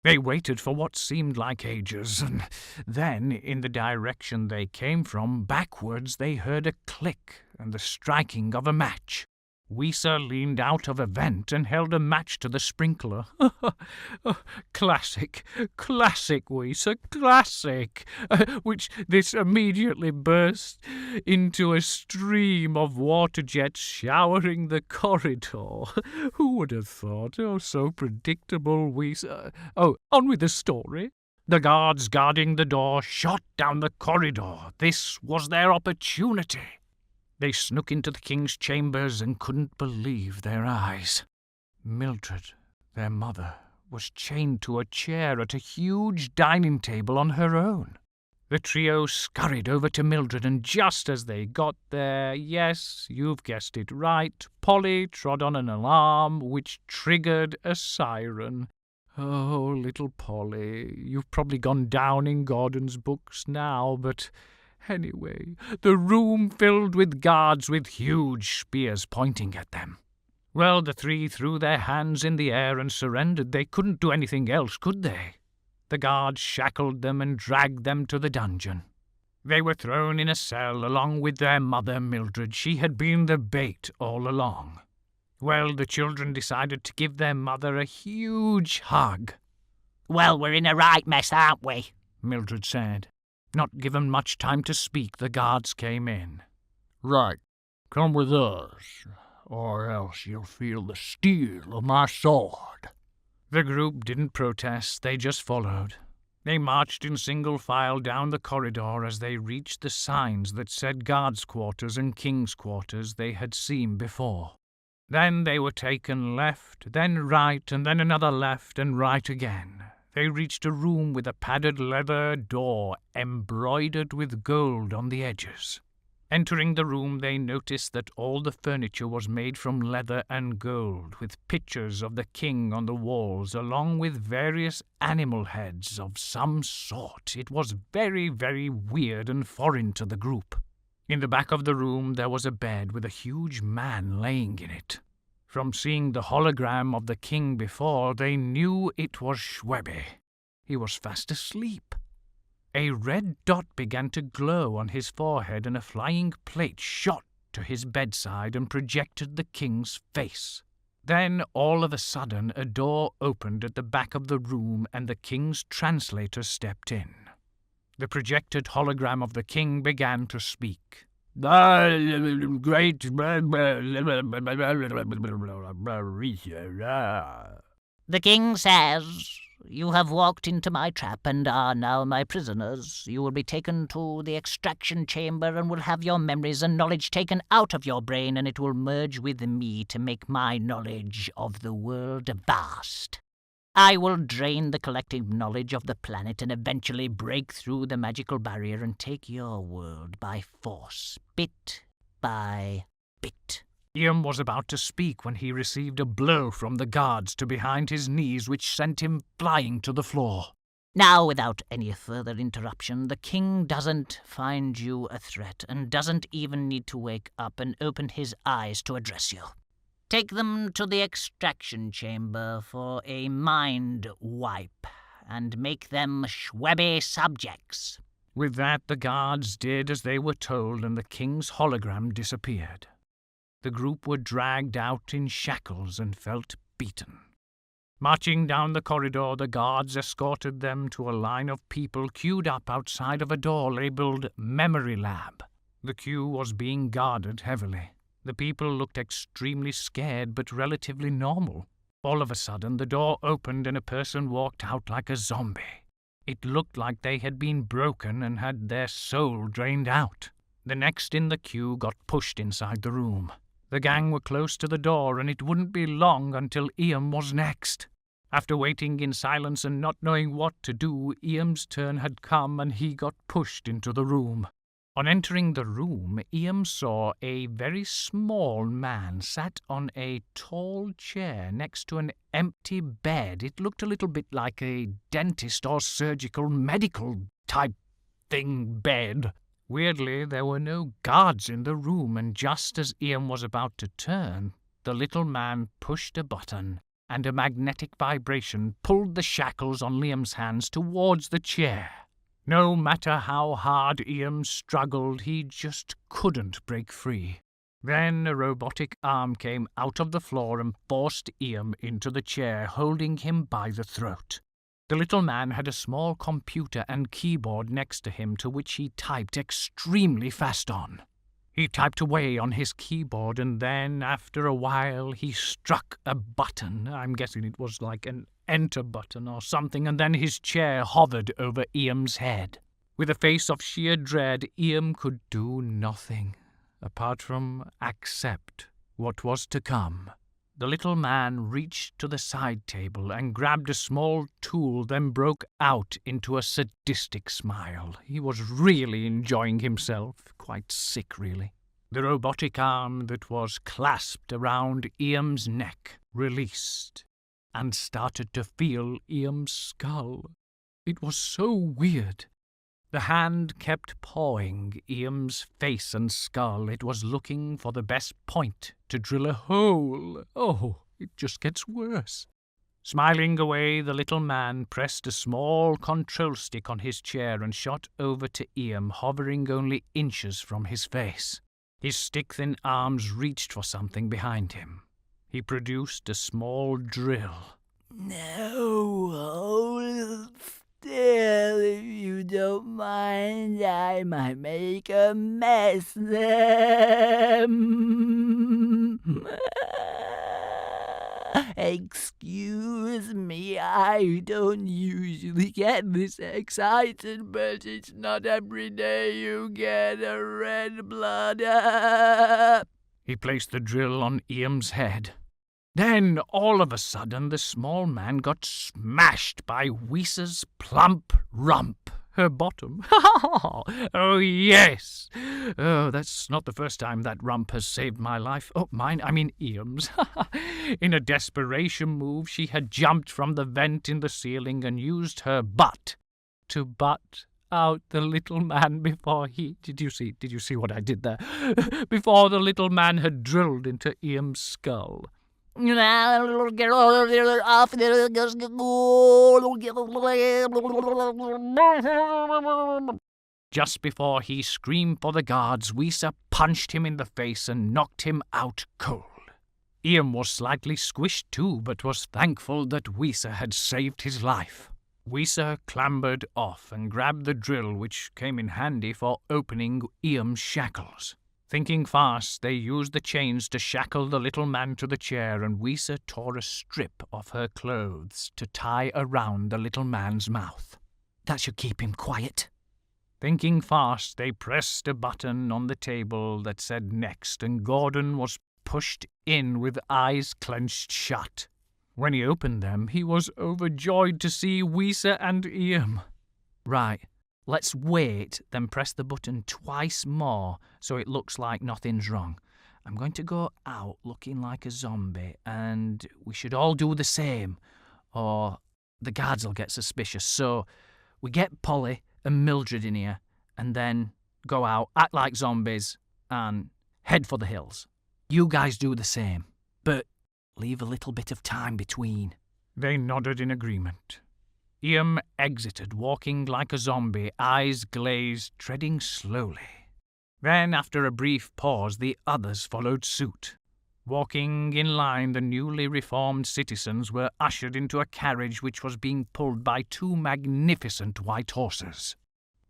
They waited for what seemed like ages, and then, in the direction they came from, backwards, they heard a click and the striking of a match. Weezer leaned out of a vent and held a match to the sprinkler. Classic Weezer, classic! Which this immediately burst into a stream of water jets showering the corridor. Who would have thought? Oh, so predictable, Weezer. Oh, on with the story. The guards guarding the door shot down the corridor. This was their opportunity. They snuck into the King's chambers and couldn't believe their eyes. Mildred, their mother, was chained to a chair at a huge dining table on her own. The trio scurried over to Mildred, and just as they got there, yes, you've guessed it right, Polly trod on an alarm which triggered a siren. Oh, little Polly, you've probably gone down in Gordon's books now, but... Anyway, the room filled with guards with huge spears pointing at them. Well, the 3 threw their hands in the air and surrendered. They couldn't do anything else, could they? The guards shackled them and dragged them to the dungeon. They were thrown in a cell along with their mother, Mildred. She had been the bait all along. Well, the children decided to give their mother a huge hug. "Well, we're in a right mess, aren't we?" Mildred said. Not given much time to speak, the guards came in. Right, come with us, or else you'll feel the steel of my sword. The group didn't protest, they just followed. They marched in single file down the corridor as they reached the signs that said guards' quarters and king's quarters they had seen before. Then they were taken left, then right, and then another left and right again. They reached a room with a padded leather door embroidered with gold on the edges. Entering the room, they noticed that all the furniture was made from leather and gold, with pictures of the king on the walls, along with various animal heads of some sort. It was very, very weird and foreign to the group. In the back of the room, there was a bed with a huge man laying in it. From seeing the hologram of the king before, they knew it was Schwebbie. He was fast asleep. A red dot began to glow on his forehead, and a flying plate shot to his bedside and projected the king's face. Then, all of a sudden, a door opened at the back of the room, and the king's translator stepped in. The projected hologram of the king began to speak. Great... The king says, "You have walked into my trap and are now my prisoners. You will be taken to the extraction chamber and will have your memories and knowledge taken out of your brain, and it will merge with me to make my knowledge of the world vast. I will drain the collective knowledge of the planet and eventually break through the magical barrier and take your world by force, bit by bit." Ian was about to speak when he received a blow from the guards to behind his knees, which sent him flying to the floor. Now, without any further interruption, the king doesn't find you a threat and doesn't even need to wake up and open his eyes to address you. Take them to the extraction chamber for a mind wipe and make them Schwebbie subjects. With that, the guards did as they were told, and the king's hologram disappeared. The group were dragged out in shackles and felt beaten. Marching down the corridor, the guards escorted them to a line of people queued up outside of a door labeled Memory Lab. The queue was being guarded heavily. The people looked extremely scared but relatively normal. All of a sudden, the door opened and a person walked out like a zombie. It looked like they had been broken and had their soul drained out. The next in the queue got pushed inside the room. The gang were close to the door, and it wouldn't be long until Ian was next. After waiting in silence and not knowing what to do, Ian's turn had come and he got pushed into the room. On entering the room, Ian saw a very small man sat on a tall chair next to an empty bed. It looked a little bit like a dentist or surgical medical type thing bed. Weirdly, there were no guards in the room, and just as Ian was about to turn, the little man pushed a button, and a magnetic vibration pulled the shackles on Liam's hands towards the chair. No matter how hard Ian struggled, he just couldn't break free. Then a robotic arm came out of the floor and forced Ian into the chair, holding him by the throat. The little man had a small computer and keyboard next to him, to which he typed extremely fast on. He typed away on his keyboard, and then, after a while, he struck a button. I'm guessing it was like an enter button or something, and then his chair hovered over Ian's head. With a face of sheer dread, Ian could do nothing, apart from accept what was to come. The little man reached to the side table and grabbed a small tool, then broke out into a sadistic smile. He was really enjoying himself, quite sick, really. The robotic arm that was clasped around Ian's neck released and started to feel Ian's skull. It was so weird. The hand kept pawing Ian's face and skull. It was looking for the best point to drill a hole. Oh, it just gets worse. Smiling away, the little man pressed a small control stick on his chair and shot over to Ian, hovering only inches from his face. His stick-thin arms reached for something behind him. He produced a small drill. "Now hold still if you don't mind, I might make a mess. Excuse me, I don't usually get this excited, but it's not every day you get a red bladder. He placed the drill on Iam's head. Then, all of a sudden, the small man got smashed by Wisa's plump rump, her bottom. Oh, yes! Oh, that's not the first time that rump has saved my life. Oh, mine, I mean Iam's. In a desperation move, she had jumped from the vent in the ceiling and used her butt to butt out the little man before he... Did you see what I did there? Before the little man had drilled into Iam's skull. Just before he screamed for the guards, Wisa punched him in the face and knocked him out cold. Iam was slightly squished too, but was thankful that Wisa had saved his life. Wisa clambered off and grabbed the drill, which came in handy for opening Iam's shackles. Thinking fast, they used the chains to shackle the little man to the chair, and Wisa tore a strip off her clothes to tie around the little man's mouth. That should keep him quiet. Thinking fast, they pressed a button on the table that said next, and Gordon was pushed in with eyes clenched shut. When he opened them, he was overjoyed to see Wisa and Iam. Right. Let's wait, then press the button twice more so it looks like nothing's wrong. I'm going to go out looking like a zombie, and we should all do the same, or the guards will get suspicious. So we get Polly and Mildred in here, and then go out, act like zombies, and head for the hills. You guys do the same, but leave a little bit of time between. They nodded in agreement. Iam exited, walking like a zombie, eyes glazed, treading slowly. Then, after a brief pause, the others followed suit. Walking in line, the newly reformed citizens were ushered into a carriage which was being pulled by two magnificent white horses.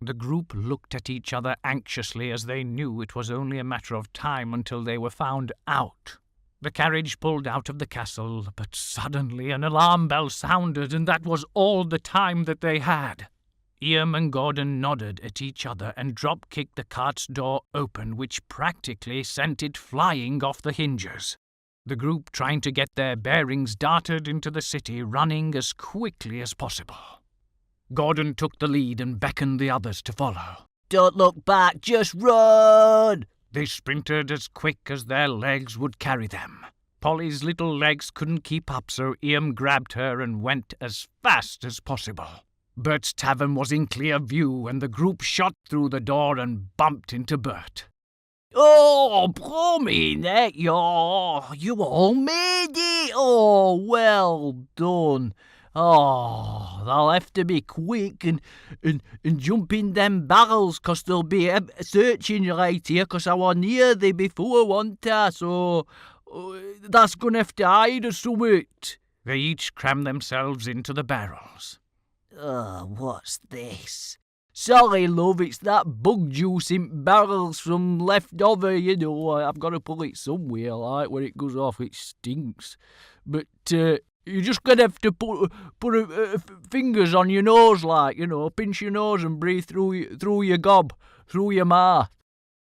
The group looked at each other anxiously, as they knew it was only a matter of time until they were found out. The carriage pulled out of the castle, but suddenly an alarm bell sounded, and that was all the time that they had. Iam and Gordon nodded at each other and drop-kicked the cart's door open, which practically sent it flying off the hinges. The group, trying to get their bearings, darted into the city, running as quickly as possible. Gordon took the lead and beckoned the others to follow. Don't look back, just run! They sprinted as quick as their legs would carry them. Polly's little legs couldn't keep up, so Iam grabbed her and went as fast as possible. Bert's tavern was in clear view, and the group shot through the door and bumped into Bert. Oh, blooming neck, you all made it! Oh, well done. Oh, they'll have to be quick and jump in them barrels, 'cause they'll be searching right here, 'cause I was near they before, wasn't I? So that's gonna have to hide or summit. They each crammed themselves into the barrels. What's this? Sorry, love, it's that bug juice in barrels from leftover, you know. I've got to pull it somewhere, like, when it goes off, it stinks. But, you're just going to have to put fingers on your nose, like, you know, pinch your nose and breathe through your gob, through your mouth.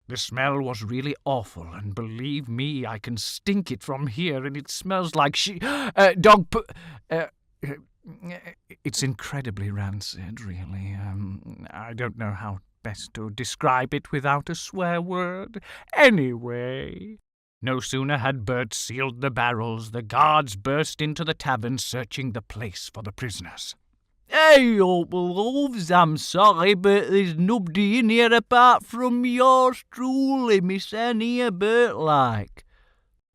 The smell was really awful, and believe me, I can stink it from here, and it smells like dog it's incredibly rancid, really. I don't know how best to describe it without a swear word. Anyway... No sooner had Bert sealed the barrels, the guards burst into the tavern, searching the place for the prisoners. Hey, old loves, I'm sorry, but there's nobody in here apart from yours truly, Miss Annie, Bert, like.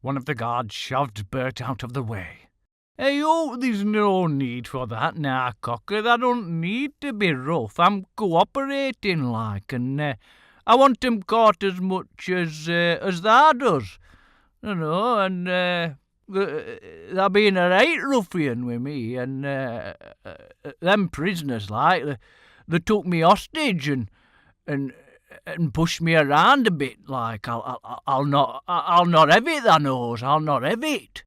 One of the guards shoved Bert out of the way. Hey, there's no need for that now, Cocker. I don't need to be rough. I'm cooperating, like, and I want 'em caught as much as thou does. You know, and they're being a right ruffian with me, and them prisoners, like, they took me hostage and pushed me around a bit. Like I'll not have it. Tha knows, I'll not have it.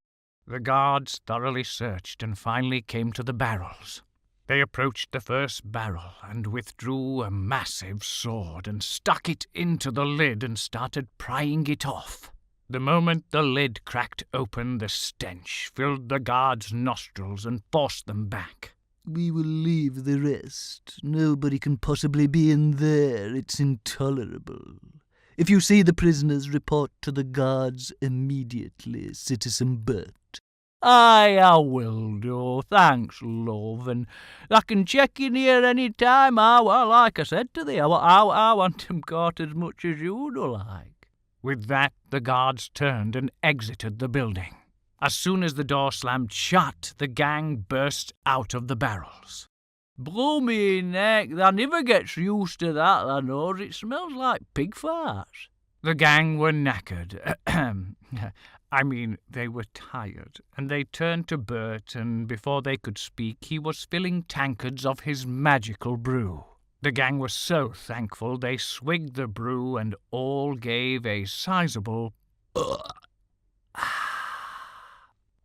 The guards thoroughly searched and finally came to the barrels. They approached the first barrel and withdrew a massive sword and stuck it into the lid and started prying it off. The moment the lid cracked open, the stench filled the guards' nostrils and forced them back. "We will leave the rest. Nobody can possibly be in there. It's intolerable. If you see the prisoners, report to the guards immediately, Citizen Burt." Aye, I will do. Thanks, love. And I can check in here any time. Like I said to thee, I want him caught as much as you do, like. With that, the guards turned and exited the building. As soon as the door slammed shut, the gang burst out of the barrels. Bloomy neck, thou never gets used to that, thou knows. It smells like pig farts. The gang were knackered. I mean, they were tired, and they turned to Bert, and before they could speak, he was filling tankards of his magical brew. The gang were so thankful they swigged the brew and all gave a sizable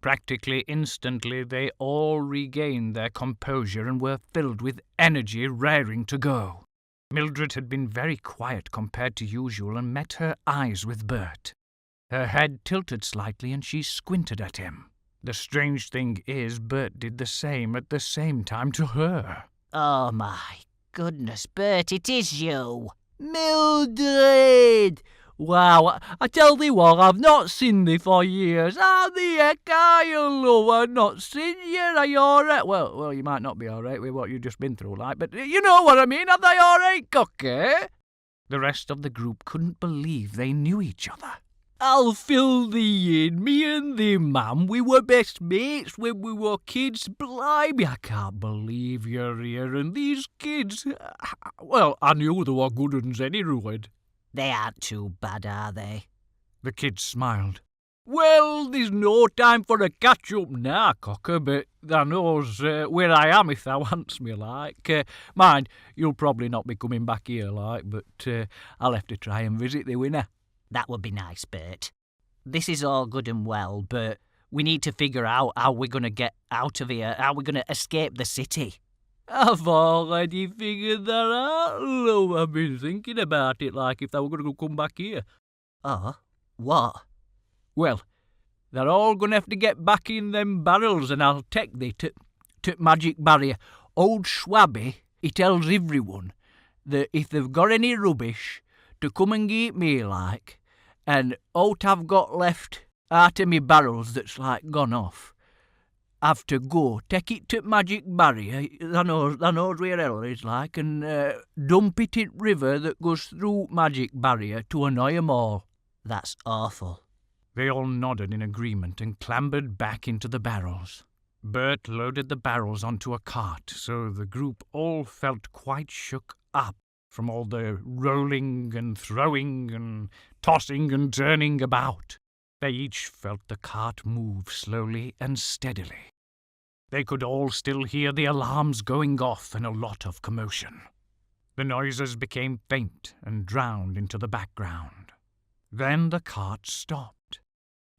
Practically instantly, they all regained their composure and were filled with energy, raring to go. Mildred had been very quiet compared to usual and met her eyes with Bert. Her head tilted slightly and she squinted at him. The strange thing is, Bert did the same at the same time to her. Oh, my goodness, Bert, it is you. Mildred! Wow, I tell thee what, I've not seen thee for years. How the heck are you, love? I've not seen you. Are you all right? Well, you might not be all right with what you've just been through, like, but you know what I mean. Are they all right, Cocky? The rest of the group couldn't believe they knew each other. I'll fill thee in. Me and thee, ma'am, we were best mates when we were kids. Blimey, I can't believe you're here. And these kids, well, I knew they were good uns anyway. They aren't too bad, are they? The kid smiled. Well, there's no time for a catch-up now, Cocker, but thou knows where I am if thou wants me, like. Mind, you'll probably not be coming back here, like, but I'll have to try and visit the winner. That would be nice, Bert. This is all good and well, but we need to figure out how we're going to get out of here, how we're going to escape the city. I've already figured that out, love. I've been thinking about it, like if they were going to come back here. Oh, what? Well, they're all going to have to get back in them barrels, and I'll take thee to magic barrier. Old Schwebbie, he tells everyone that if they've got any rubbish, to come and get me, like, and out I've got left out of me barrels that's, like, gone off. Have to go, take it to magic barrier, thou knows where hell is, like, and dump it in river that goes through magic barrier to annoy 'em all. That's awful. They all nodded in agreement and clambered back into the barrels. Bert loaded the barrels onto a cart, so the group all felt quite shook up from all the rolling and throwing and tossing and turning about. They each felt the cart move slowly and steadily. They could all still hear the alarms going off and a lot of commotion. The noises became faint and drowned into the background. Then the cart stopped.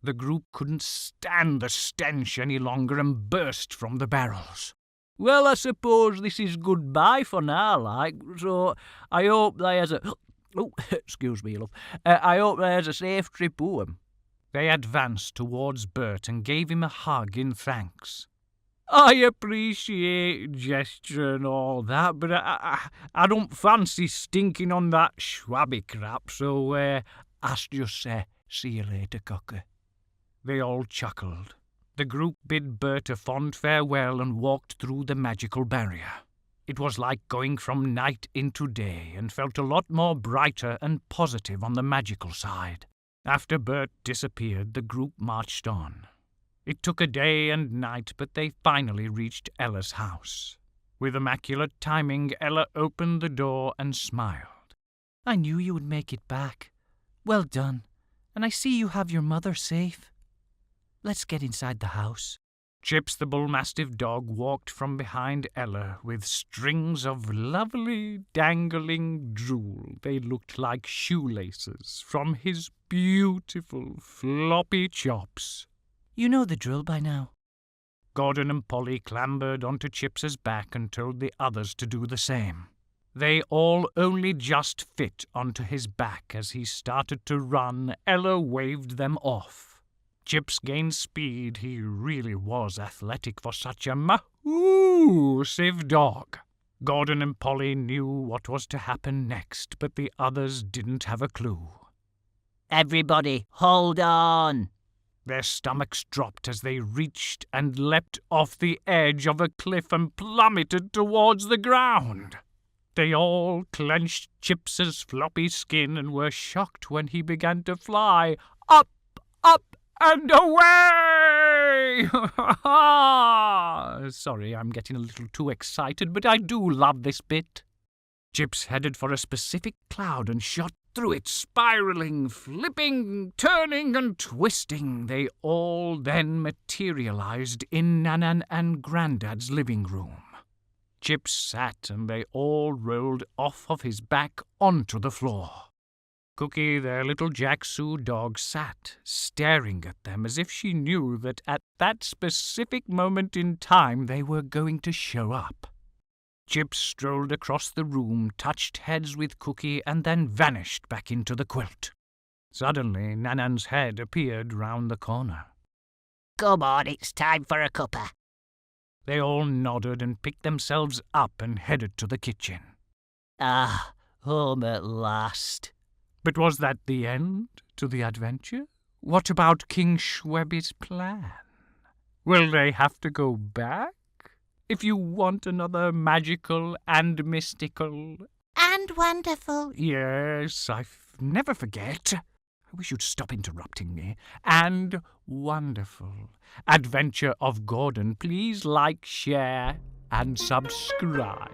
The group couldn't stand the stench any longer and burst from the barrels. Well, I suppose this is goodbye for now, like, so I hope there's a... Oh, excuse me, love. I hope there's a safe trip home. They advanced towards Bert and gave him a hug in thanks. I appreciate gesture and all that, but I don't fancy stinking on that Schwebbie crap, so I'll just say, see you later, Cocker. They all chuckled. The group bid Bert a fond farewell and walked through the magical barrier. It was like going from night into day and felt a lot more brighter and positive on the magical side. After Bert disappeared, the group marched on. It took a day and night, but they finally reached Ella's house. With immaculate timing, Ella opened the door and smiled. I knew you would make it back. Well done. And I see you have your mother safe. Let's get inside the house. Chips the bull-mastiff dog walked from behind Ella with strings of lovely dangling drool. They looked like shoelaces from his beautiful floppy chops. You know the drill by now. Gordon and Polly clambered onto Chips's back and told the others to do the same. They all only just fit onto his back as he started to run. Ella waved them off. Chips gained speed. He really was athletic for such a massive dog. Gordon and Polly knew what was to happen next, but the others didn't have a clue. Everybody, hold on! Their stomachs dropped as they reached and leapt off the edge of a cliff and plummeted towards the ground. They all clenched Chips's floppy skin and were shocked when he began to fly up, up, and away! Sorry, I'm getting a little too excited, but I do love this bit. Chips headed for a specific cloud and shot through it, spiraling, flipping, turning and twisting. They all then materialized in Nannan and Grandad's living room. Chips sat and they all rolled off of his back onto the floor. Cookie, their little Jack-Soo dog, sat, staring at them as if she knew that at that specific moment in time they were going to show up. Chips strolled across the room, touched heads with Cookie, and then vanished back into the quilt. Suddenly, Nannan's head appeared round the corner. Come on, it's time for a cuppa. They all nodded and picked themselves up and headed to the kitchen. Ah, home at last. But was that the end to the adventure? What about King Schwebbie's plan? Will they have to go back? If you want another magical and mystical... And wonderful. Yes, I never forget. I wish you'd stop interrupting me. And wonderful adventure of Gordon, please like, share, and subscribe.